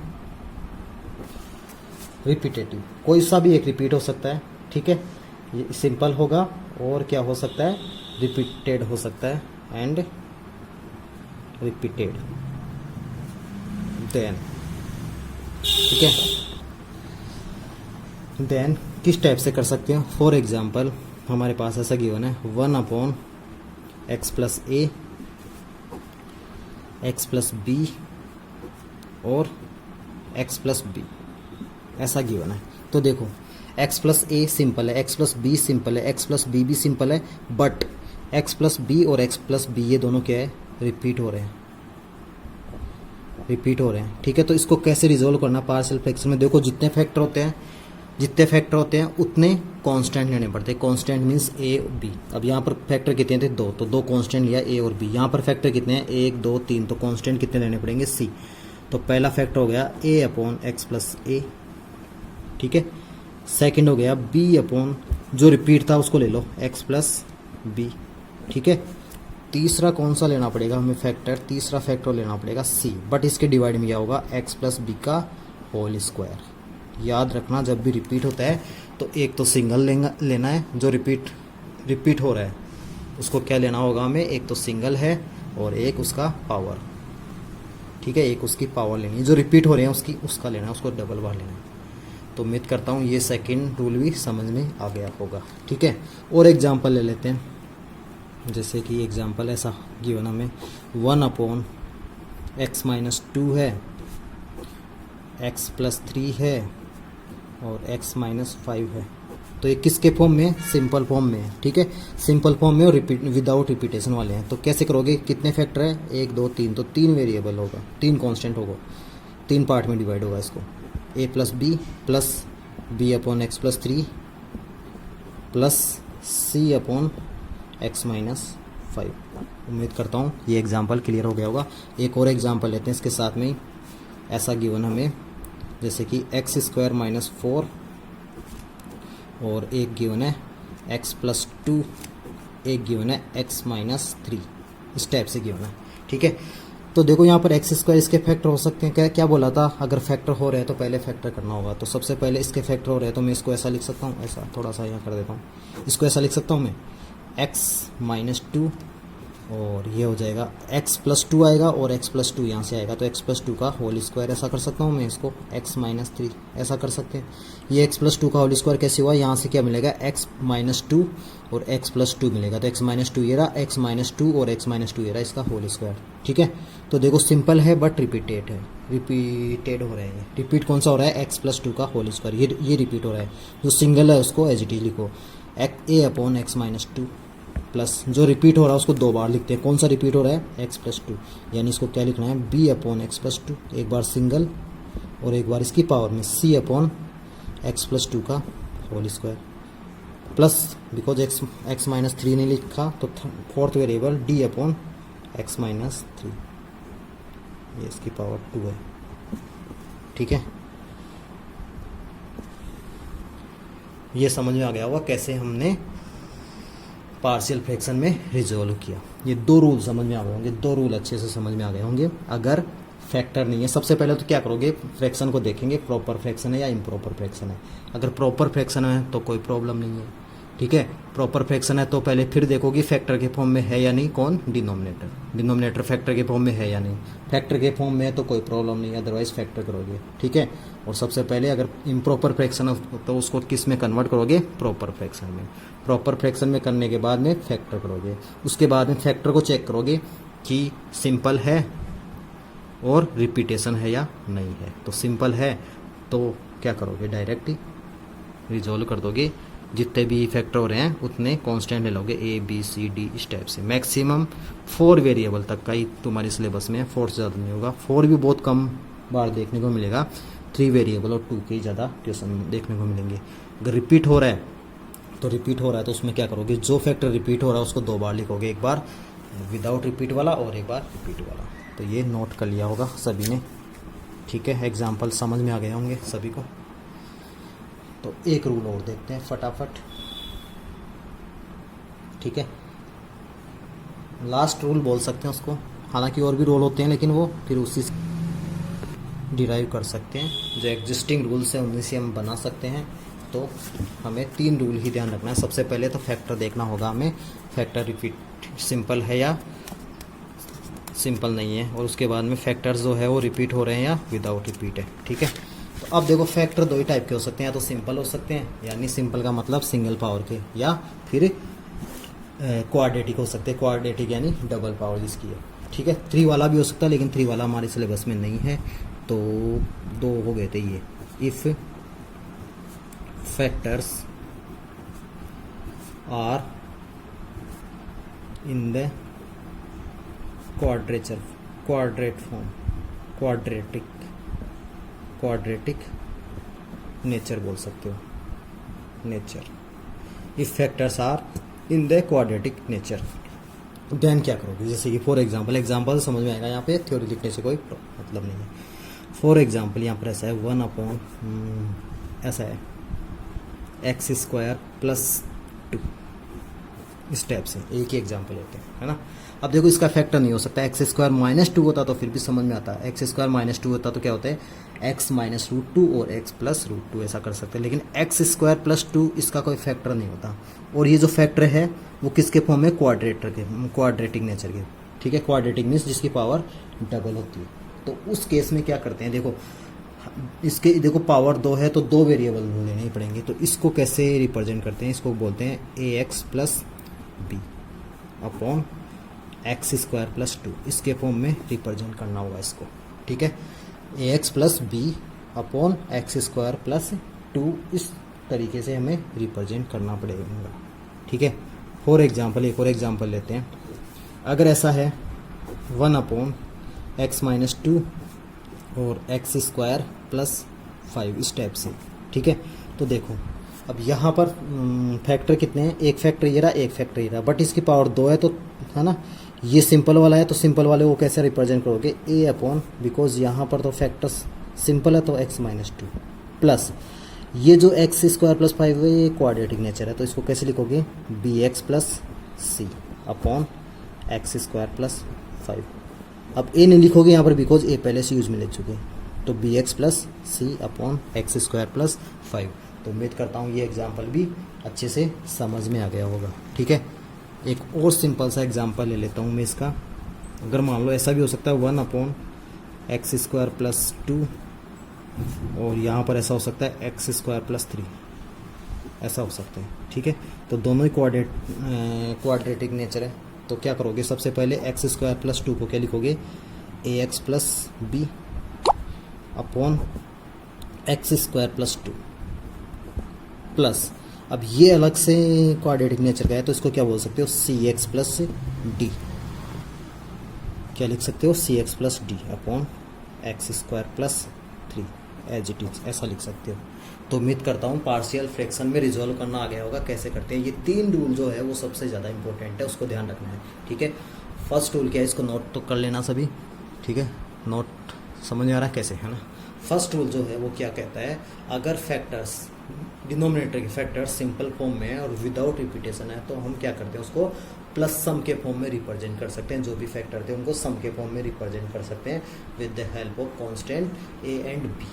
रिपीटेटिव, कोई सा भी एक रिपीट हो सकता है, ठीक है। ये सिंपल होगा और क्या हो सकता है, रिपीटेड हो सकता है, एंड रिपीटेड, देन, ठीक है। देन किस टाइप से कर सकते हैं? फॉर एग्जांपल हमारे पास ऐसा गिवन है 1/x प्लस ए एक्स प्लस बी और x प्लस बी, ऐसा गिवन है। तो देखो x प्लस ए सिंपल है, x प्लस बी सिंपल है, x प्लस बी भी सिंपल है, बट x प्लस बी और x प्लस बी ये दोनों क्या है? रिपीट हो रहे हैं, रिपीट हो रहे हैं। ठीक है, तो इसको कैसे रिजोल्व करना? पार्शियल फ्रैक्शन में देखो जितने फैक्टर होते हैं उतने कांस्टेंट लेने पड़ते हैं। Constant means A B. अब यहाँ पर फैक्टर कितने थे? 2, तो 2 कांस्टेंट लिया ए और बी। यहाँ पर फैक्टर कितने हैं? 1 2 3, तो कांस्टेंट कितने लेने पड़ेंगे? सी। तो पहला फैक्टर हो गया ए अपॉन एक्स प्लस ए, ठीक है। सेकेंड हो गया बी अपॉन जो रिपीट था उसको ले लो एक्स प्लस बी, ठीक है। तीसरा कौन सा लेना पड़ेगा हमें फैक्टर? तीसरा फैक्टर लेना पड़ेगा सी, बट इसके डिवाइड में क्या होगा? एक्स प्लस बी का होल स्क्वायर। याद रखना जब भी रिपीट होता है तो एक तो सिंगल लेना है, जो रिपीट हो रहा है उसको क्या लेना होगा हमें? एक तो सिंगल है और एक उसका पावर, ठीक है। एक उसकी पावर लेनी है, जो रिपीट हो रहे हैं उसका लेना है, उसको डबल बार लेना है। तो उम्मीद करता हूँ ये सेकंड रूल भी समझ में आ गया होगा, ठीक है। और एग्जांपल ले लेते हैं, जैसे कि एग्जांपल ऐसा गिवन हमें 1/x माइनस 2 है, x प्लस 3 है और x माइनस 5 है। तो ये किसके फॉर्म में? सिंपल फॉर्म में है, ठीक है। सिंपल फॉर्म में और विदाउट रिपीटेशन वाले हैं। तो कैसे करोगे? कितने फैक्टर है? 1 2 3, तो 3 वेरिएबल होगा, 3 कांस्टेंट होगा, 3 पार्ट में डिवाइड होगा इसको। a plus b upon x plus 3 plus c upon X minus 5। उम्मीद करता हूँ ये एग्जाम्पल क्लियर हो गया होगा। एक और एग्जाम्पल लेते हैं इसके साथ में ही। ऐसा गिवन हमें जैसे कि एक्स स्क्वायर माइनस 4 और एक गिवन है x प्लस 2, एक गिवन है x माइनस 3, इस टाइप से गिवन है, ठीक है। तो देखो यहाँ पर एक्स स्क्वायर इसके फैक्टर हो सकते हैं। क्या बोला था? अगर फैक्टर हो रहे हैं तो पहले फैक्टर करना होगा। तो सबसे पहले इसके फैक्टर हो रहे हैं तो मैं इसको ऐसा लिख सकता हूँ, ऐसा थोड़ा सा यहाँ कर देता हूँ, इसको ऐसा लिख सकता हूँ मैं x माइनस 2 और ये हो जाएगा x प्लस 2 आएगा और x प्लस 2 यहाँ से आएगा, तो x प्लस 2 का होल स्क्वायर ऐसा कर सकता हूँ मैं इसको, x माइनस 3 ऐसा कर सकते हैं। ये x प्लस 2 का होल स्क्वायर कैसे हुआ? यहाँ से क्या मिलेगा? x माइनस 2 और x प्लस 2 मिलेगा, तो x माइनस 2 ये रहा, x माइनस 2 और x माइनस 2 ये रहा, इसका होल स्क्वायर, ठीक है। तो देखो सिंपल है बट रिपीटेड हो रहा है। रिपीट कौन सा हो रहा है? x प्लस 2 का होल स्क्वायर, ये रिपीट हो रहा है। जो सिंगल है उसको एज इट इज लिखो, a upon X minus 2 plus जो रिपीट हो रहा है उसको 2 बार लिखते हैं। कौन सा रिपीट हो रहा है? x प्लस 2, यानी इसको क्या लिखना है? b अपॉन एक्स प्लस 2, एक बार सिंगल और एक बार इसकी पावर में c अपॉन एक्स प्लस 2 का whole square plus because x minus 3 नहीं लिखा तो fourth variable d upon X minus 3, ये इसकी पावर 2 है, ठीक है। ये समझ में आ गया होगा कैसे हमने पार्शियल फ्रैक्शन में रिजोल्व किया। ये 2 रूल समझ में आ गए होंगे, 2 रूल अच्छे से समझ में आ गए होंगे। अगर फैक्टर नहीं है, सबसे पहले तो क्या करोगे? फ्रैक्शन को देखेंगे प्रॉपर फ्रैक्शन है या इम्प्रॉपर फ्रैक्शन है। अगर प्रॉपर फ्रैक्शन है तो कोई प्रॉब्लम नहीं है, ठीक है। प्रॉपर फ्रैक्शन है तो पहले फिर देखोगे फैक्टर के फॉर्म में है या नहीं, कौन? डिनोमिनेटर फैक्टर के फॉर्म में है या नहीं। फैक्टर के फॉर्म में है तो कोई प्रॉब्लम नहीं है, अदरवाइज फैक्टर करोगे, ठीक है। और सबसे पहले अगर इम्प्रॉपर फ्रैक्शन है तो उसको किस में कन्वर्ट करोगे? प्रॉपर फ्रैक्शन में। प्रॉपर फ्रैक्शन में करने के बाद में फैक्टर करोगे, उसके बाद में फैक्टर को चेक करोगे कि सिंपल है और रिपीटेशन है या नहीं है। तो सिंपल है तो क्या करोगे? डायरेक्ट रिजोल्व कर दोगे। जितने भी फैक्टर हो रहे हैं उतने कांस्टेंट ले लोगे, a b c d इस टाइप से। मैक्सिमम 4 वेरिएबल तक का ही तुम्हारे सिलेबस में है, 4 से ज़्यादा नहीं होगा। 4 भी बहुत कम बार देखने को मिलेगा, 3 वेरिएबल और 2 के ज़्यादा ट्यूशन देखने को मिलेंगे। अगर रिपीट हो रहा है तो उसमें क्या करोगे? जो फैक्टर रिपीट हो रहा है उसको 2 बार लिखोगे, एक बार विदाउट रिपीट वाला और एक बार रिपीट वाला। तो ये नोट कर लिया होगा सभी ने, ठीक है। एग्जाम्पल समझ में आ गए होंगे सभी को। तो एक रूल और देखते हैं फटाफट, ठीक है। लास्ट रूल बोल सकते हैं उसको, हालांकि और भी रूल होते हैं लेकिन वो फिर उसी से डिराइव कर सकते हैं। जो एग्जिस्टिंग रूल्स हैं उनमें से हम बना सकते हैं। तो हमें 3 रूल ही ध्यान रखना है। सबसे पहले तो फैक्टर देखना होगा हमें, फैक्टर रिपीट सिंपल है या सिंपल नहीं है, और उसके बाद में फैक्टर्स जो है वो रिपीट हो रहे हैं या विदाउट रिपीट है, ठीक है। तो अब देखो फैक्टर दो ही टाइप के हो सकते हैं, या तो सिंपल हो सकते हैं, यानी सिंपल का मतलब सिंगल पावर के, या फिर क्वाड्रेटिक हो सकते हैं, क्वाड्रेटिक यानी डबल पावर जिसकी है, ठीक है। 3 वाला भी हो सकता है, लेकिन 3 वाला हमारे सिलेबस में नहीं है, तो 2 हो गए थे ये। If factors are in the quadratic nature बोल सकते हो, nature. If factors are in the quadratic nature, then क्या करोगे? जैसे कि फॉर एग्जाम्पल समझ में आएगा, यहाँ पे थ्योरी लिखने से कोई मतलब नहीं है। फॉर एग्जाम्पल यहाँ पर ऐसा है 1 अपॉन ऐसा है x² + 2, इस टाइप से एक ही एग्जाम्पल होते हैं, है ना। अब देखो इसका फैक्टर नहीं हो सकता, x² - 2 होता तो फिर भी समझ में आता है, x² - 2 होता तो क्या होता है x - √2 और x + √2 ऐसा कर सकते हैं, लेकिन x² + 2 इसका कोई फैक्टर नहीं होता। और ये जो फैक्टर है वो किसके फॉर्म में? क्वाड्रेटिक नेचर के, ठीक है। क्वाड्रेटिक मीन्स जिसकी पावर डबल होती है। तो उस केस में क्या करते हैं, देखो इसके देखो पावर 2 है तो 2 वेरिएबल लेने ही पड़ेंगे। तो इसको कैसे रिप्रेजेंट करते हैं? इसको बोलते हैं ax + b अपॉन x² + 2, इसके फॉर्म में रिप्रेजेंट करना होगा इसको, ठीक है। ax + b अपॉन x² + 2, इस तरीके से हमें रिप्रेजेंट करना पड़ेगा, ठीक है। फॉर एग्जाम्पल एक और एग्जाम्पल लेते हैं। अगर ऐसा है 1 अपॉन x - 2 और x² + 5, इस टाइप से, ठीक है। तो देखो अब यहाँ पर फैक्टर कितने हैं? एक फैक्टर ये रहा, एक फैक्टर ये रहा, बट इसकी पावर 2 है, तो है ना। ये सिंपल वाला है, तो सिंपल वाले को कैसे रिप्रेजेंट करोगे? a अपॉन, बिकॉज यहाँ पर तो फैक्टर सिंपल है तो x - 2 प्लस ये जो x² + 5 है ये क्वाड्रेटिक नेचर है, तो इसको कैसे लिखोगे? bx + c upon x² + 5। अब a नहीं लिखोगे यहाँ पर, बिकॉज a पहले से यूज में ले चुके, तो bx + c अपॉन x² + 5। तो उम्मीद करता हूँ ये एग्जाम्पल भी अच्छे से समझ में आ गया होगा, ठीक है। एक और सिंपल सा एग्जाम्पल ले लेता हूँ मैं इसका। अगर मान लो ऐसा भी हो सकता है 1 अपॉन x² + 2, और यहाँ पर ऐसा हो सकता है x² + 3, ऐसा हो सकता है, ठीक है। तो दोनों ही क्वाड्रेटिक नेचर है। तो क्या करोगे? सबसे पहले x² + 2 को क्या लिखोगे? ax + b upon x² + 2 plus, अब ये अलग से क्वाड्रेटिक नेचर का है, तो इसको क्या बोल सकते हो? cx + d, क्या लिख सकते हो? cx + d upon x² + 3 as it is, ऐसा लिख सकते हो। तो उम्मीद करता हूँ पार्शियल फ्रैक्शन में रिजॉल्व करना आ गया होगा, कैसे करते हैं। ये 3 रूल जो है वो सबसे ज़्यादा इंपॉर्टेंट है, उसको ध्यान रखना है, ठीक है। फर्स्ट रूल क्या है, इसको नोट तो कर लेना सभी, ठीक है। नोट समझ में आ रहा है कैसे, है ना। फर्स्ट रूल जो है वो क्या कहता है, अगर फैक्टर्स डिनोमिनेटर के फैक्टर्स सिंपल फॉर्म में है और विदाउट रिपीटेशन है, तो हम क्या करते हैं उसको प्लस सम के फॉर्म में रिप्रेजेंट कर सकते हैं। जो भी फैक्टर थे उनको सम के फॉर्म में रिप्रेजेंट कर सकते हैं with the help of constant a and b,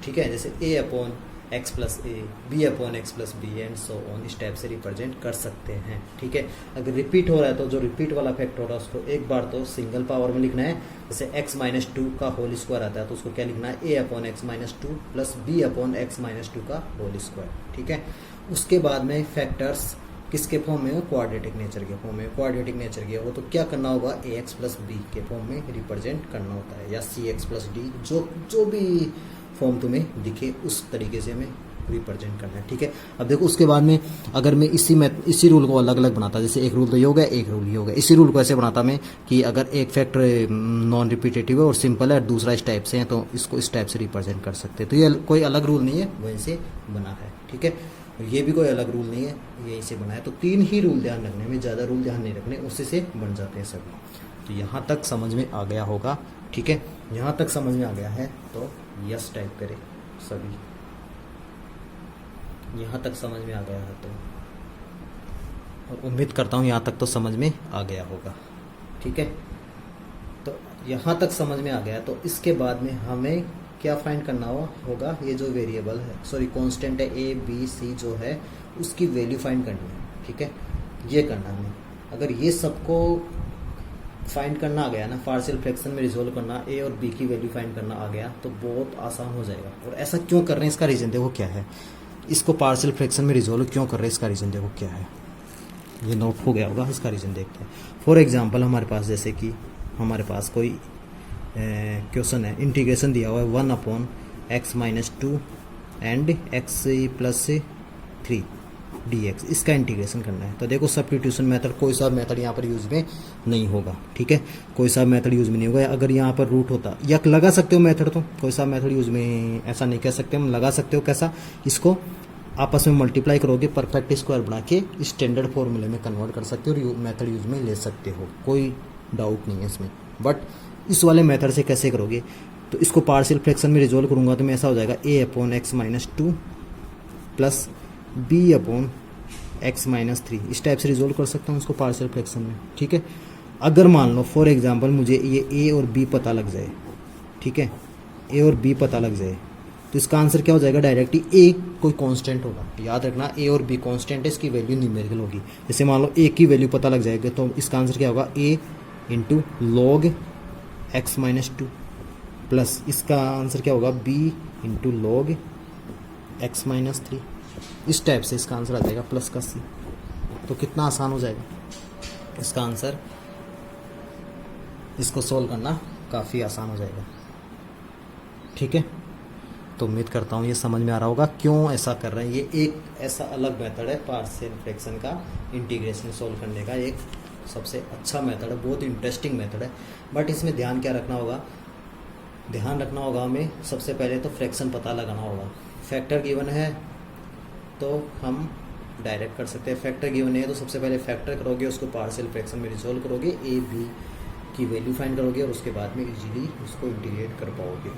ठीक है। जैसे a upon x + a, b upon x + b and so on, इस टाइप से रिप्रेजेंट कर सकते हैं, ठीक है। अगर रिपीट हो रहा है तो जो रिपीट वाला फैक्टर हो रहा है उसको एक बार तो सिंगल पावर में लिखना है। जैसे x - 2 का होल स्क्वायर आता है तो उसको क्या लिखना है? a upon x - 2 plus b upon x - 2 का होल स्क्वायर, ठीक है। उसके बाद में फैक्टर्स किसके फॉर्म में हो? क्वाड्रेटिक नेचर के फॉर्म में। क्वाड्रेटिक नेचर के हो तो क्या करना होगा? ax + b के फॉर्म में रिप्रेजेंट करना होता है, या cx + d, जो भी फॉर्म तुम्हें दिखे उस तरीके से हमें रिप्रेजेंट करना है, ठीक है। अब देखो उसके बाद में अगर मैं इसी रूल को अलग अलग बनाता, जैसे एक रूल तो ये हो गया, एक रूल ये हो गया, इसी रूल को ऐसे बनाता मैं कि अगर एक फैक्टर नॉन रिपीटेटिव है और सिंपल है, दूसरा इस टाइप से है, तो इसको इस टाइप से रिप्रेजेंट कर सकते हैं। तो ये कोई अलग रूल नहीं है, वहीं से बना है, ठीक है। ये भी कोई अलग रूल नहीं है, यहीं से बना है। तो 3 ही रूल ध्यान रखने में, ज़्यादा रूल ध्यान नहीं रखने, उसी से बन जाते हैं सभी। तो यहाँ तक समझ में आ गया होगा, ठीक है। यहाँ तक समझ में आ गया है तो यस टाइप करें सभी। यहाँ तक समझ में आ गया है तो, और उम्मीद करता हूँ यहाँ तक तो समझ में आ गया होगा, ठीक है। तो यहाँ तक समझ में आ गया तो इसके बाद में हमें क्या फाइंड करना होगा? ये जो वेरिएबल है, सॉरी कांस्टेंट है a b c जो है, उसकी वैल्यू फाइंड करनी है, ठीक है। ये करना है। अगर ये सबको फाइंड करना आ गया ना, पार्शियल फ्रैक्शन में रिजोल्व करना, ए और बी की वैल्यू फाइंड करना आ गया तो बहुत आसान हो जाएगा। और ऐसा क्यों कर रहे हैं इसका रीज़न देखो क्या है, इसको पार्शियल फ्रैक्शन में रिजोल्व क्यों कर रहे हैं इसका रीज़न देखो क्या है, ये नोट हो गया होगा, इसका रीज़न देखते हैं। फॉर एग्जांपल हमारे पास जैसे कि हमारे पास कोई क्वेश्चन है, इंटीग्रेशन दिया हुआ है 1/x-2 एंड x+3 dx, इसका इंटीग्रेशन करना है। तो देखो सब्स्टिट्यूशन मेथड, कोई सा मेथड यहाँ पर यूज में नहीं होगा, ठीक है, कोई सा मेथड यूज में नहीं होगा। अगर यहाँ पर रूट होता या लगा सकते हो मेथड, तो कोई सा मेथड यूज में ऐसा नहीं कह सकते हम, लगा सकते हो कैसा, इसको आपस में मल्टीप्लाई करोगे, परफेक्ट स्क्वायर बना के स्टैंडर्ड फॉर्मूले में कन्वर्ट कर सकते हो और मेथड यूज में ले सकते हो, कोई डाउट नहीं है इसमें। बट इस वाले मेथड से कैसे करोगे, तो इसको पार्शियल फ्रैक्शन में रिजोल्व करूंगा तो मैं ऐसा हो जाएगा a/x-2 प्लस b/x-3, इस टाइप से रिजोल्व कर सकता हूँ उसको पार्शियल फ्रैक्शन में, ठीक है। अगर मान लो फॉर एग्जांपल मुझे ये a और b पता लग जाए, ठीक है, a और b पता लग जाए, तो इसका आंसर क्या हो जाएगा, डायरेक्टली a कोई कांस्टेंट होगा, याद रखना a और b कांस्टेंट है, इसकी वैल्यू न्यूमेरिकल होगी। जैसे मान लो a की वैल्यू पता लग जाएगी तो इसका आंसर क्या होगा, a into log x-2 plus इसका आंसर क्या होगा, b इंटू log x-3, इस टाइप से इसका आंसर आ जाएगा प्लस का c। तो कितना आसान हो जाएगा इसका आंसर, इसको सोल्व करना काफ़ी आसान हो जाएगा, ठीक है। तो उम्मीद करता हूँ ये समझ में आ रहा होगा क्यों ऐसा कर रहे हैं। ये एक ऐसा अलग मेथड है पार्शियल फ्रैक्शन का इंटीग्रेशन सोल्व करने का, एक सबसे अच्छा मेथड है, बहुत इंटरेस्टिंग मेथड है। बट इसमें ध्यान क्या रखना होगा, ध्यान रखना होगा हमें सबसे पहले तो फ्रैक्शन पता लगाना होगा। फैक्टर गिवन है तो हम डायरेक्ट कर सकते हैं, फैक्टर गिवन है तो सबसे पहले फैक्टर करोगे, उसको पार्शियल फ्रैक्शन में रिजोल्व करोगे, ए बी की वैल्यू फाइंड करोगे और उसके बाद में इजीली उसको इंटीग्रेट कर पाओगे।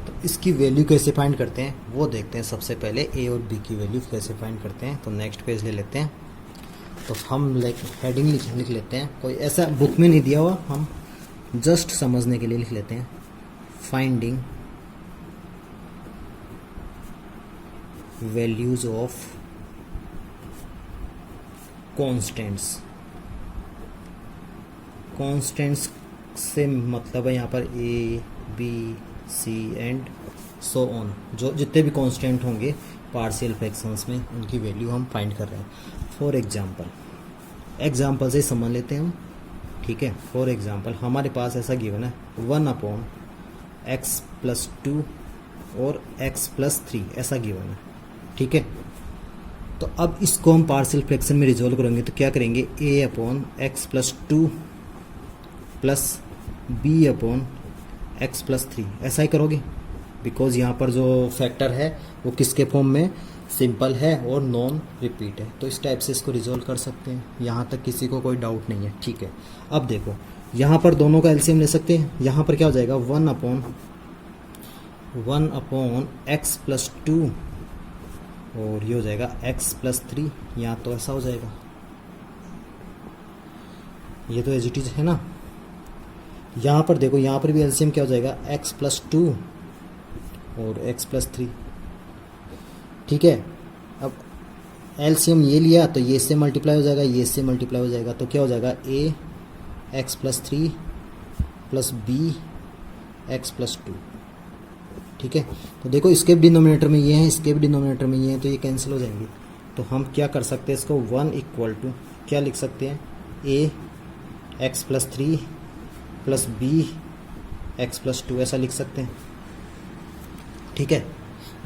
तो इसकी वैल्यू कैसे फाइंड करते हैं वो देखते हैं। सबसे पहले ए और बी की वैल्यू कैसे फाइंड करते हैं, तो नेक्स्ट पेज ले लेते हैं। तो हम हेडिंग लिख लेते हैं, कोई ऐसा बुक में नहीं दिया हुआ, हम जस्ट समझने के लिए लिख लेते हैं, finding values of constants. Constants से मतलब है यहाँ पर A B C and so on, जो जितने भी कांस्टेंट होंगे पार्शियल फ्रैक्शंस में उनकी वैल्यू हम फाइंड कर रहे हैं। फॉर एग्जांपल से समझ लेते हैं हम, ठीक है। फॉर एग्जांपल हमारे पास ऐसा गिवन है 1/x+2 और x+3 ऐसा गिवन है, ठीक है। तो अब इसको हम पार्शियल फ्रैक्शन में रिजोल्व करेंगे तो क्या करेंगे, a/x+2 प्लस b/x+3 ऐसा ही करोगे, बिकॉज यहाँ पर जो फैक्टर है वो किसके फॉर्म में, सिंपल है और नॉन रिपीट है, तो इस टाइप से इसको रिजोल्व कर सकते हैं। यहाँ तक किसी को कोई डाउट नहीं है, ठीक है। अब देखो यहाँ पर दोनों का एलसीएम ले सकते हैं, यहाँ पर क्या हो जाएगा 1/x+2 और ये हो जाएगा x+3, यहाँ तो ऐसा हो जाएगा, ये तो एज इट इज है ना। यहाँ पर देखो, यहाँ पर भी एलसीएम क्या हो जाएगा x+2 और x+3, ठीक है। अब एलसीएम ये लिया तो ये इससे मल्टीप्लाई हो जाएगा, ये इससे मल्टीप्लाई हो जाएगा, तो क्या हो जाएगा a(x+3) प्लस b(x+2), ठीक है। तो देखो इसके भी डिनोमिनेटर में ये है, इसके भी डिनोमिनेटर में ये है, तो ये कैंसिल हो जाएंगे। तो हम क्या कर सकते हैं, इसको 1 = क्या लिख सकते हैं, a(x+3) प्लस b(x+2) ऐसा लिख सकते हैं, ठीक है।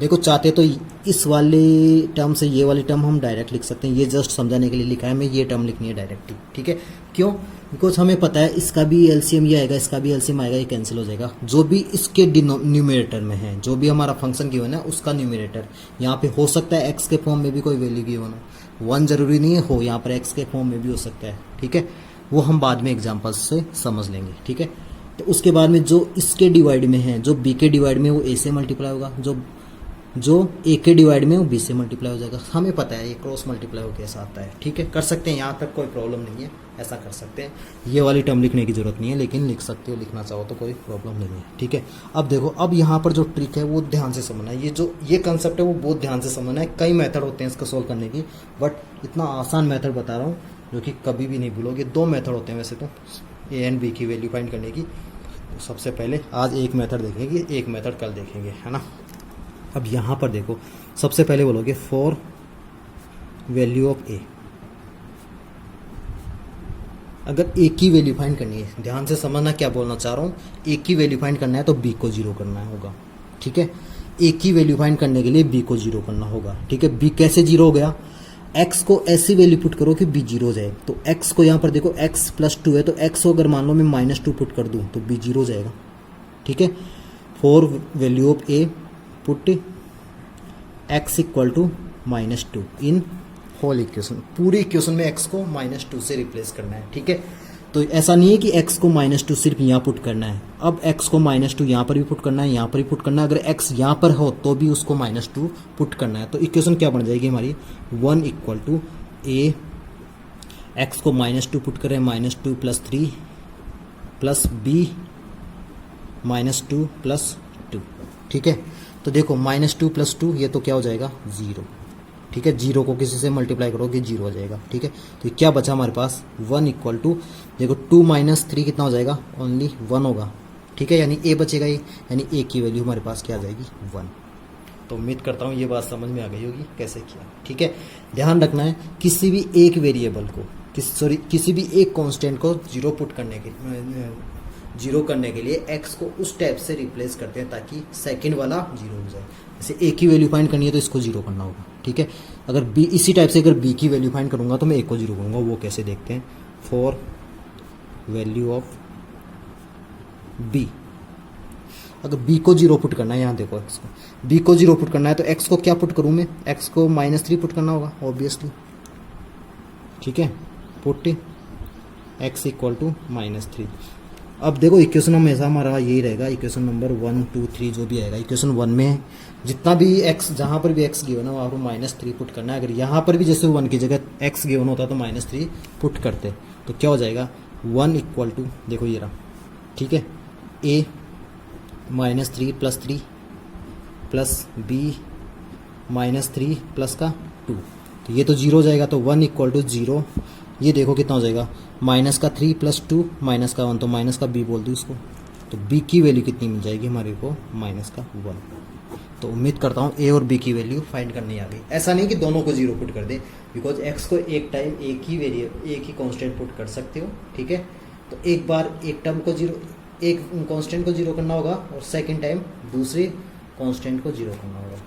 देखो चाहते तो इस वाले टर्म से ये वाली टर्म हम डायरेक्ट लिख सकते हैं, ये जस्ट समझाने के लिए लिखा है, मैं ये टर्म लिखनी है डायरेक्टली, ठीक है। क्यों, बिकॉज हमें पता है इसका भी एलसीएम ये आएगा, इसका भी एलसीएम आएगा, ये कैंसिल हो जाएगा। जो भी इसके न्यूमरेटर में है, जो भी हमारा फंक्शन गिवन है उसका न्यूमरेटर यहाँ पे हो सकता है एक्स के फॉर्म में भी कोई वैल्यू गिवन हो, 1 जरूरी नहीं है हो, यहाँ पर एक्स के फॉर्म में भी हो सकता है, ठीक है। वो हम बाद में एग्जाम्पल्स से समझ लेंगे, ठीक है। तो उसके बाद में जो इसके डिवाइड में है, जो बी के डिवाइड में वो ए से मल्टीप्लाई होगा, जो ए के डिवाइड में वो बी से मल्टीप्लाई हो जाएगा। हमें पता है ये क्रॉस मल्टीप्लाई हो कैसा आता है, ठीक है। कर सकते हैं, यहाँ तक कोई प्रॉब्लम नहीं है, ऐसा कर सकते हैं। ये वाली टर्म लिखने की जरूरत नहीं है, लेकिन लिख सकते हो, लिखना चाहो तो कोई प्रॉब्लम नहीं है, ठीक है। अब देखो, अब यहाँ पर जो ट्रिक है वो ध्यान से समझना है, ये कंसेप्ट है वो बहुत ध्यान से समझना है। कई मेथड होते हैं इसको सोल्व करने की, बट इतना आसान मेथड बता रहा हूँ जो कि कभी भी नहीं भूलोगे। दो मेथड होते हैं वैसे तो ए एंड बी की वैल्यू फाइंड करने की। तो सबसे पहले आज एक मेथड देखेंगे, एक मेथड कल देखेंगे, है ना। अब यहाँ पर देखो, सबसे पहले बोलोगे फॉर वैल्यू ऑफ ए। अगर ए की वैल्यू फाइंड करनी है, ध्यान से समझना क्या बोलना चाह रहा हूँ। ए की वैल्यू फाइंड करना है तो बी को जीरो करना होगा, ठीक है। ए की वैल्यू फाइंड करने के लिए बी को जीरो करना होगा, ठीक है। बी कैसे जीरो हो गया, एक्स को ऐसी वैल्यू पुट करो कि बी जीरो हो जाए। तो एक्स को यहाँ पर देखो एक्स प्लस टू है, तो एक्स को अगर मान लो मैं माइनस टू पुट कर दूँ तो बी जीरो हो जाएगा, ठीक है। For value of A put X equal to minus two in whole equation. पूरी इक्वेशन में एक्स को माइनस टू से रिप्लेस करना है, ठीक है। तो ऐसा नहीं है कि एक्स को माइनस टू सिर्फ यहाँ पुट करना है, अब एक्स को माइनस टू यहाँ पर भी पुट करना है, यहाँ पर भी पुट करना है। अगर एक्स यहाँ पर हो तो भी उसको माइनस टू पुट करना है। तो इक्वेशन क्या बन जाएगी हमारी, one equal to A, X को माइनस टू पुट करें, minus two plus three plus B minus two plus two, ठीक है। तो देखो माइनस टू प्लस टू, ये तो क्या हो जाएगा, जीरो, ठीक है। जीरो को किसी से मल्टीप्लाई करोगे जीरो हो जाएगा, ठीक है। तो क्या बचा हमारे पास, वन इक्वल टू, देखो टू माइनस थ्री कितना हो जाएगा, ओनली वन होगा, ठीक है। यानी ए बचेगा, ये यानी ए की वैल्यू हमारे पास क्या आ जाएगी, वन। तो उम्मीद करता हूँ ये बात समझ में आ गई होगी कैसे किया, ठीक है। ध्यान रखना है किसी भी एक वेरिएबल को, किसी भी एक कांस्टेंट को जीरो पुट करने के जीरो करने के लिए एक्स को उस टाइप से रिप्लेस करते हैं ताकि सेकंड वाला जीरो हो जाए। जैसे ए की वैल्यू फाइंड करनी है तो इसको जीरो करना होगा, ठीक है। अगर बी, इसी टाइप से अगर बी की वैल्यू फाइंड करूंगा तो मैं ए को जीरो करूंगा, वो कैसे देखते हैं। फॉर वैल्यू ऑफ बी, अगर बी को जीरो पुट करना है, यहाँ देखो एक्स को बी को जीरो पुट करना है तो एक्स को क्या पुट करूँ मैं, एक्स को माइनस थ्री पुट करना होगा ऑब्वियसली, ठीक है। Put X equal to minus three. अब देखो इक्वेशन हमेशा हमारा यही रहेगा, इक्वेशन नंबर 1 2 3 जो भी आएगा इक्वेशन 1 में जितना भी एक्स, जहाँ पर भी एक्स गिवन है वहाँ पर माइनस थ्री पुट करना है। अगर यहाँ पर भी जैसे 1 की जगह एक्स गिवन होता तो माइनस थ्री पुट करते, तो क्या हो जाएगा, 1 इक्वल टू, देखो ये रहा, ठीक है, a minus three plus B minus three plus का टू, तो ये तो जीरो हो जाएगा। तो 1 इक्वल टू जीरो, ये देखो कितना हो जाएगा, माइनस का थ्री प्लस टू माइनस का वन, तो माइनस का बी बोल दूँ इसको। तो बी की वैल्यू कितनी मिल जाएगी हमारे को, माइनस का वन। तो उम्मीद करता हूँ ए और बी की वैल्यू फाइंड करनी आ गई। ऐसा नहीं कि दोनों को जीरो पुट कर दे, बिकॉज एक्स को एक टाइम एक ही कांस्टेंट पुट कर सकते हो, ठीक है। तो एक बार एक टर्म को जीरो, एक कांस्टेंट को जीरो करना होगा और सेकेंड टाइम दूसरे कांस्टेंट को जीरो करना होगा,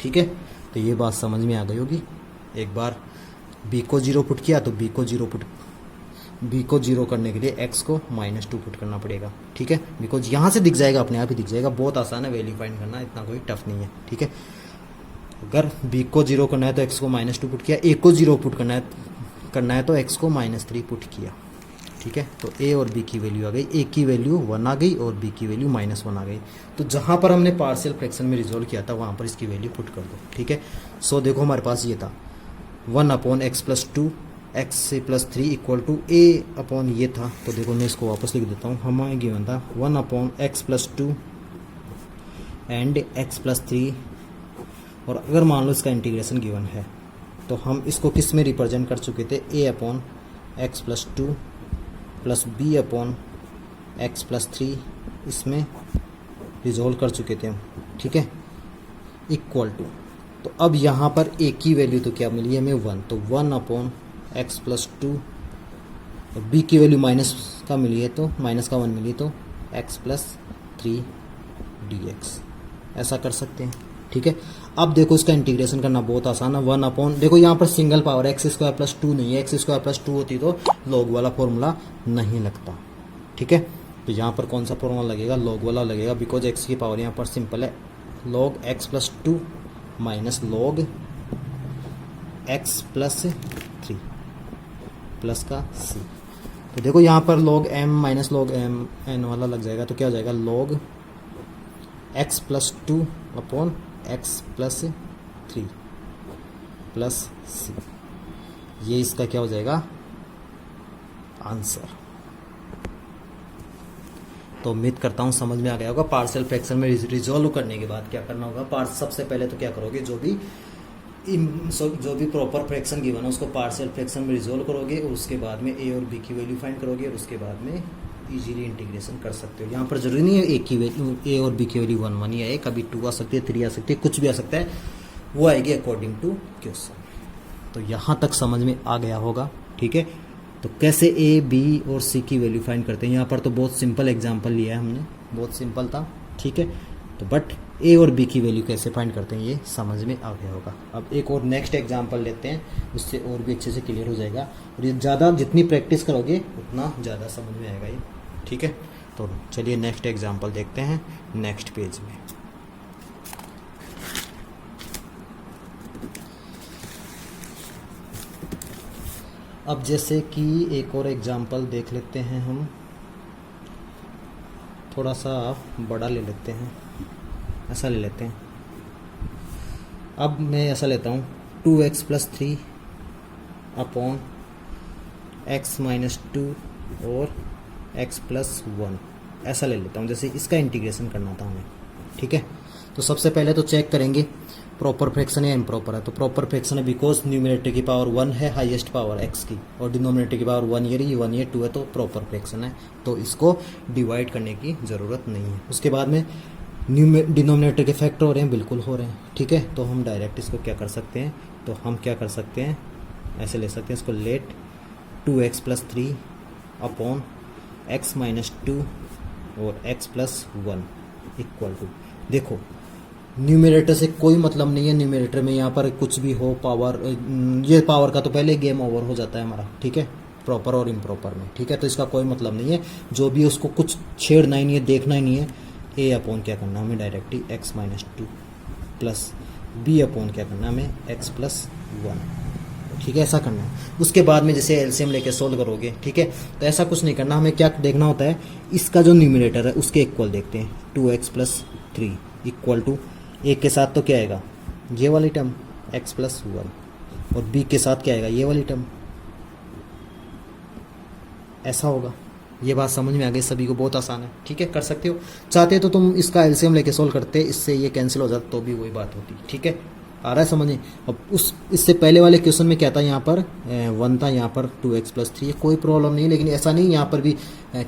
ठीक है। तो ये बात समझ में आ गई होगी। एक बार बी को जीरो पुट किया तो बी को जीरो करने के लिए एक्स को माइनस टू पुट करना पड़ेगा, ठीक है। बिकॉज यहाँ से दिख जाएगा, अपने आप ही दिख जाएगा, बहुत आसान है वैल्यू फाइंड करना, इतना कोई टफ नहीं है, ठीक है। अगर बी को जीरो करना है तो एक्स को माइनस टू पुट किया, ए को जीरो पुट करना है तो एक्स को माइनस थ्री पुट किया, ठीक है। तो ए और बी की वैल्यू आ गई, ए की वैल्यू 1 आ गई और बी की वैल्यू -1 आ गई। तो जहाँ पर हमने पार्शियल फ्रैक्शन में रिजोल्व किया था वहाँ पर इसकी वैल्यू पुट कर दो, ठीक है। सो देखो हमारे पास ये था 1/x प्लस टू एक्स से plus three equal to A upon ये था। तो देखो मैं इसको वापस लिख देता हूँ, हमें गिवन था 1/x plus to and x plus three, और अगर मान लो इसका इंटीग्रेशन गिवन है तो हम इसको किस में रिप्रेजेंट कर चुके थे, a upon x plus two plus B upon x plus three, इसमें रिजोल्व कर चुके थे हम, ठीक है, इक्वल टू। तो अब यहाँ पर ए की वैल्यू तो क्या मिली हमें 1, तो 1/x प्लस टू, और बी की वैल्यू माइनस का मिली है तो माइनस का 1 मिली, तो x प्लस थ्री dx, ऐसा कर सकते हैं, ठीक है। अब देखो इसका इंटीग्रेशन करना बहुत आसान है, 1 अपॉन, देखो यहाँ पर single power x square plus two नहीं है, एक्स स्क्वायर प्लस टू होती तो लॉग वाला फॉर्मूला नहीं लगता, ठीक है। तो यहाँ पर कौन सा फॉर्मूला लगेगा, लॉग वाला लगेगा, बिकॉज एक्स की पावर यहाँ पर सिंपल है, log x plus to minus log x plus three plus का सी। तो देखो यहाँ पर log m minus log m n वाला लग जाएगा, तो क्या हो जाएगा, log x plus two upon x plus three plus c, ये इसका क्या हो जाएगा आंसर। तो उम्मीद करता हूँ समझ में आ गया होगा। पार्शियल फ्रैक्शन में रिजोल्व करने के बाद क्या करना होगा, सबसे पहले तो क्या करोगे, जो भी जो भी प्रॉपर फ्रैक्शन गिवन है उसको पार्शियल फ्रैक्शन में रिजोल्व करोगे और उसके बाद में ए और बी की वैल्यू फाइंड करोगे और उसके बाद में इजीली इंटीग्रेशन कर सकते हो। यहाँ पर जरूरी नहीं है ए की वैल्यू, ए और बी की वैल्यू 1 1 ही आए, कभी 2 आ सकती है, 3 आ सकती है, कुछ भी आ सकता है, वो आएगी अकॉर्डिंग टू क्वेश्चन। तो यहाँ तक समझ में आ गया होगा, ठीक है। तो कैसे ए बी और सी की वैल्यू फाइंड करते हैं, यहाँ पर तो बहुत सिंपल एग्जांपल लिया है हमने, बहुत सिंपल था, ठीक है। तो बट ए और बी की वैल्यू कैसे फाइंड करते हैं ये समझ में आ गया होगा। अब एक और नेक्स्ट एग्जांपल लेते हैं, उससे और भी अच्छे से क्लियर हो जाएगा। और ये ज़्यादा जितनी प्रैक्टिस करोगे उतना ज़्यादा समझ में आएगा ये, ठीक है। तो चलिए नेक्स्ट एग्जांपल देखते हैं नेक्स्ट पेज में। अब जैसे कि एक और एग्जांपल देख लेते हैं हम, थोड़ा सा बड़ा ले लेते हैं, ऐसा ले लेते हैं। अब मैं ऐसा लेता हूँ 2x + 3 अपॉन x - 2 और x + 1 ऐसा ले लेता हूँ। जैसे इसका इंटीग्रेशन करना था हमें, ठीक है। तो सबसे पहले तो चेक करेंगे प्रॉपर फ्रैक्शन है इम्प्रॉपर है। तो प्रॉपर फ्रैक्शन है बिकॉज न्यूमरेटर की पावर 1 है, हाईएस्ट पावर x की, और डिनोमिनेटर की पावर 1 ये 2 है, तो प्रॉपर फ्रैक्शन है, तो इसको डिवाइड करने की ज़रूरत नहीं है। उसके बाद में डिनोमिनेटर के फैक्टर हो रहे हैं, बिल्कुल हो रहे हैं, ठीक है। तो हम डायरेक्ट इसको क्या कर सकते हैं, तो हम क्या कर सकते हैं, ऐसे ले सकते हैं इसको, लेट 2x + 3 अपॉन x - 2 और x + 1 इक्वल टू, देखो न्यूमरेटर से कोई मतलब नहीं है, न्यूमरेटर में यहाँ पर कुछ भी हो पावर, ये पावर का तो पहले गेम ओवर हो जाता है हमारा, ठीक है, प्रॉपर और इम्प्रॉपर में, ठीक है। तो इसका कोई मतलब नहीं है, जो भी उसको कुछ छेड़ना ही नहीं है, देखना ही नहीं है। ए अपॉन क्या करना हमें directly x - 2 plus B upon क्या करना हमें x + 1, ठीक है, ऐसा करना है। उसके बाद में जैसे एलसीएम लेके सोल्व करोगे, ठीक है, तो ऐसा कुछ नहीं करना, हमें क्या देखना होता है, इसका जो न्यूमरेटर है उसके इक्वल देखते हैं, 2x + 3 इक्वल टू ए के साथ तो क्या आएगा, ये वाली टर्म x + 1, और बी के साथ क्या आएगा, ये वाली टर्म, ऐसा होगा। ये बात समझ में आ गई सभी को, बहुत आसान है, ठीक है, कर सकते हो। चाहते तो तुम इसका एलसीएम लेके सोल्व करते, इससे ये कैंसिल हो जाता तो भी वही बात होती, ठीक है, आ रहा है समझ में। अब इससे पहले वाले क्वेश्चन में क्या था, यहाँ पर 1 था, यहाँ पर 2x + 3, कोई प्रॉब्लम नहीं, लेकिन ऐसा नहीं, यहाँ पर भी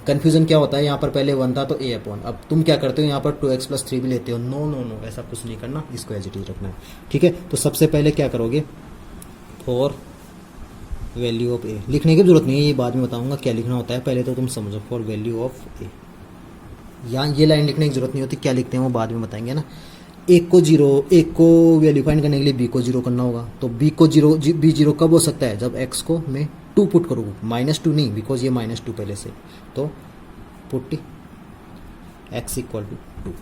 कन्फ्यूजन क्या होता है, यहाँ पर पहले 1 था तो a अपॉन, अब तुम क्या करते हो, यहाँ पर 2x + 3 भी लेते हो, नो नो नो, ऐसा कुछ नहीं करना, इसको एज इट इज रखना है, ठीक है। तो सबसे पहले क्या करोगे, फॉर वैल्यू ऑफ ए, लिखने की जरूरत नहीं है, ये बाद में बताऊंगा क्या लिखना होता है, पहले तो तुम समझो, फॉर वैल्यू ऑफ ए, यहाँ ये लाइन लिखने की जरूरत नहीं होती, क्या लिखते हैं वो बाद में बताएंगे ना। एक को वैल्यू फाइंड करने के लिए बी को 0 करना होगा, तो बी 0 कब हो सकता है, जब x को मैं 2 पुट करूँ, -2 नहीं, बिकॉज ये -2 पहले से, तो पुट x = 2।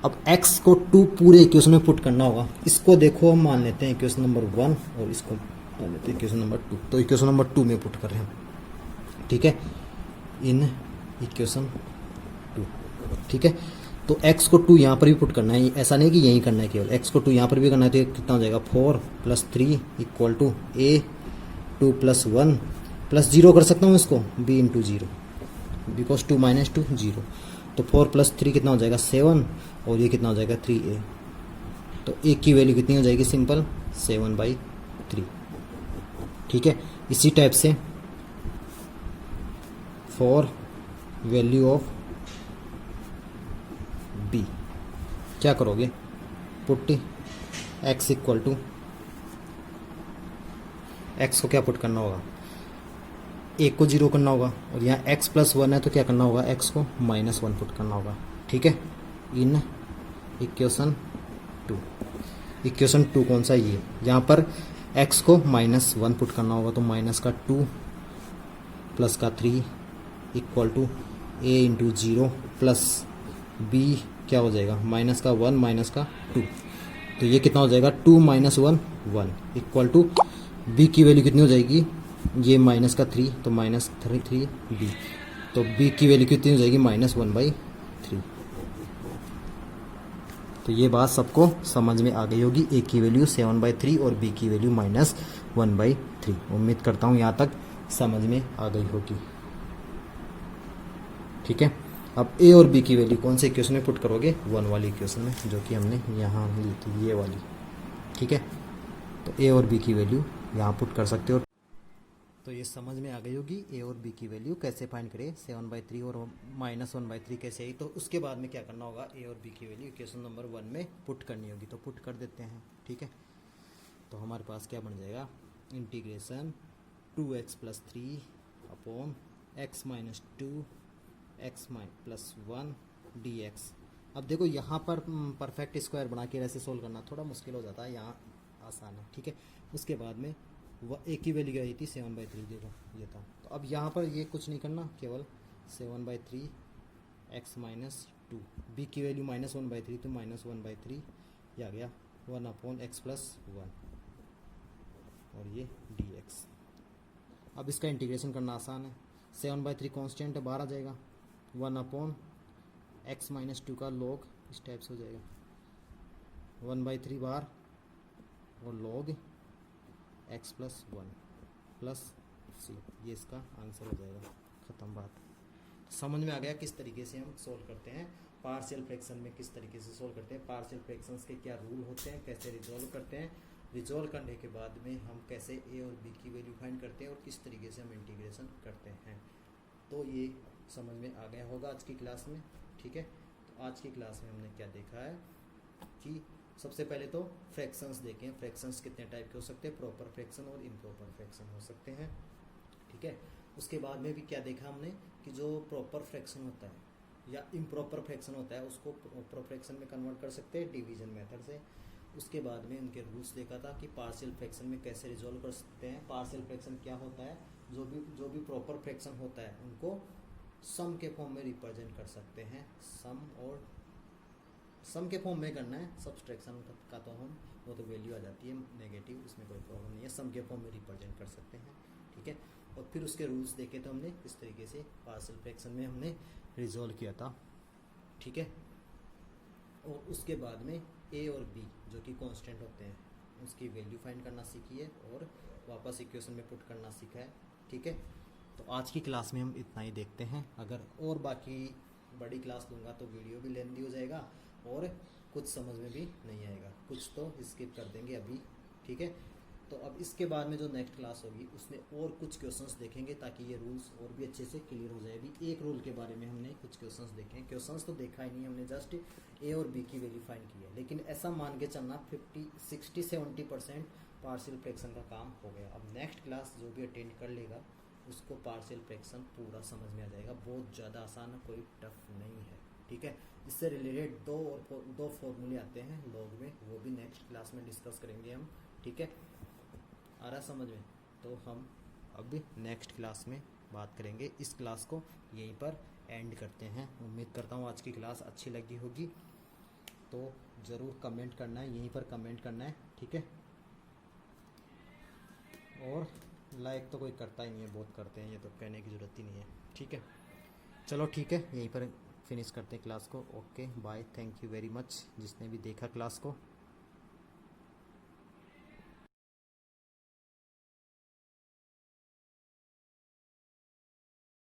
अब x को 2 पूरे इक्वेशन में पुट करना होगा। इसको देखो हम मान लेते हैं इक्वेशन नंबर 1 और इसको मान लेते हैं इक्वेशन नंबर 2, तो इक्वेशन नंबर 2 में पुट कर रहे हैं, ठीक है, इन इक्वेशन 2, ठीक है। तो x को 2 यहाँ पर भी पुट करना है, ऐसा नहीं कि यही करना है केवल, x को 2 यहाँ पर भी करना है, तो कितना हो जाएगा, 4 + 3 इक्वल टू a 2 + 1 प्लस 0 कर सकता हूँ इसको, b × 0, बिकॉज 2 - 2 0, तो 4 + 3 कितना हो जाएगा 7, और ये कितना हो जाएगा 3a, तो a की वैल्यू कितनी हो जाएगी, सिंपल 7/3, ठीक है। इसी टाइप से फॉर वैल्यू ऑफ बी क्या करोगे, put x equal to, x को क्या पुट करना होगा, a को 0 करना होगा, और यहाँ x + 1 है तो क्या करना होगा, x को -1 पुट करना होगा, ठीक है, इन इक्वेशन 2। इक्वेशन 2 कौन सा, ये यहाँ पर x को -1 पुट करना होगा, तो -2 + 3 equal to a × 0 plus b क्या हो जाएगा, -1 -2, तो ये कितना हो जाएगा, 2 - 1 1 इक्वल टू b की वैल्यू कितनी हो जाएगी, ये -3 तो -3b, तो b की वैल्यू कितनी हो जाएगी, -1/3। तो ये बात सबको समझ में आ गई होगी, a की वैल्यू 7/3 और b की वैल्यू -1/3। उम्मीद करता हूँ यहाँ तक समझ में आ गई होगी, ठीक है। अब a और b की वैल्यू कौन से इक्वेशन में पुट करोगे, 1 वाली इक्वेशन में, जो कि हमने यहाँ ली थी, ये वाली, ठीक है। तो ए और बी की वैल्यू यहाँ पुट कर सकते हो। तो ये समझ में आ गई होगी ए और बी की वैल्यू कैसे फाइंड करें, 7/3 और -1/3 कैसे आई। तो उसके बाद में क्या करना होगा, ए और बी की वैल्यू इक्वेशन नंबर 1 में पुट करनी होगी। तो पुट कर देते हैं, ठीक है। तो हमारे पास क्या बन जाएगा, integration 2x + 3 upon x - 2 x + 1 dx। अब देखो यहाँ पर परफेक्ट स्क्वायर बना के ऐसे सोल्व करना थोड़ा मुश्किल हो जाता है, यहाँ आसान है, ठीक है। उसके बाद में वह एक ही वैल्यू आई थी 7/3, देखो ये था। तो अब यहाँ पर ये कुछ नहीं करना, केवल 7/3 x - 2, b की वैल्यू -1/3 तो -1/3 ये आ गया 1/x + 1 और ये dx। अब इसका इंटीग्रेशन करना आसान है, 7/3 कांस्टेंट है, बाहर आ जाएगा, 1/x - 2 का log इस टाइप से हो जाएगा, 1/3 बाहर और log x + 1 + c, ये इसका आंसर हो जाएगा, ख़त्म बात। समझ में आ गया किस तरीके से हम सोल्व करते हैं, पार्शियल फ्रैक्शन में किस तरीके से सोल्व करते हैं, पार्शियल फ्रैक्शंस के क्या रूल होते हैं, कैसे रिजॉल्व करते हैं, रिजॉल्व करने के बाद में हम कैसे ए और बी की वैल्यू फाइंड करते हैं और किस तरीके से हम इंटीग्रेशन करते हैं। तो ये समझ में आ गया होगा आज की क्लास में, ठीक है। तो आज की क्लास में हमने क्या देखा है कि सबसे पहले तो फ्रैक्शंस देखें, फ्रैक्शंस कितने टाइप के हो सकते हैं, प्रॉपर फ्रैक्शन और इम्प्रॉपर फ्रैक्शन हो सकते हैं, ठीक है। उसके बाद में भी क्या देखा हमने कि जो प्रॉपर फ्रैक्शन होता है या इम्प्रॉपर फ्रैक्शन होता है उसको प्रॉपर फ्रैक्शन में कन्वर्ट कर सकते हैं डिवीजन मेथड से। उसके बाद में उनके रूल्स देखा था कि पार्शियल फ्रैक्शन में कैसे रिजॉल्व कर सकते हैं, पार्शियल फ्रैक्शन क्या होता है, जो भी प्रॉपर फ्रैक्शन होता है उनको सम के फॉर्म में रिप्रेजेंट कर सकते हैं, सम के फॉर्म में करना है, सब्सट्रैक्शन का तो हम वो तो वैल्यू आ जाती है नेगेटिव, उसमें कोई प्रॉब्लम नहीं है, सम के फॉर्म में रिप्रेजेंट कर सकते हैं, ठीक है। और फिर उसके रूल्स देखे तो हमने किस तरीके से पार्शियल फ्रैक्शन में हमने रिजॉल्व किया था, ठीक है। और उसके बाद में ए और बी जो कि कांस्टेंट होते हैं उसकी वैल्यू फाइंड करना सीखी है और वापस इक्वेशन में पुट करना सीखा है, ठीक है। तो आज की क्लास में हम इतना ही देखते हैं, अगर और बाकी बड़ी क्लास दूंगा तो वीडियो भी लेंदी हो जाएगा और कुछ समझ में भी नहीं आएगा, कुछ तो स्किप कर देंगे अभी, ठीक है। तो अब इसके बाद में जो नेक्स्ट क्लास होगी उसमें और कुछ क्वेश्चंस देखेंगे ताकि ये रूल्स और भी अच्छे से क्लियर हो जाए। अभी एक रूल के बारे में हमने कुछ क्वेश्चंस देखे हैं, क्वेश्चंस तो देखा ही नहीं हमने, जस्ट ए और बी की वैल्यू फाइंड की है, लेकिन ऐसा मान के चलना 60-70% पार्शियल फ्रैक्शन का काम हो गया। अब नेक्स्ट क्लास जो भी अटेंड कर लेगा उसको पार्शियल फ्रैक्शन पूरा समझ में आ जाएगा, बहुत ज़्यादा आसान है, कोई टफ नहीं है, ठीक है। इससे रिलेटेड दो फॉर्मूले आते हैं लॉग में, वो भी नेक्स्ट क्लास में डिस्कस करेंगे हम, ठीक है। आ रहा समझ में, तो हम अब नेक्स्ट क्लास में बात करेंगे। इस क्लास को यहीं पर एंड करते हैं। उम्मीद करता हूँ आज की क्लास अच्छी लगी होगी, तो ज़रूर कमेंट करना है, यहीं पर कमेंट करना है, ठीक है। और लाइक तो कोई करता ही नहीं है, बहुत करते हैं, ये तो कहने की ज़रूरत ही नहीं है, ठीक है। चलो ठीक है, यहीं पर फिनिश करते हैं क्लास को। Okay bye, thank you very much जिसने भी देखा क्लास को।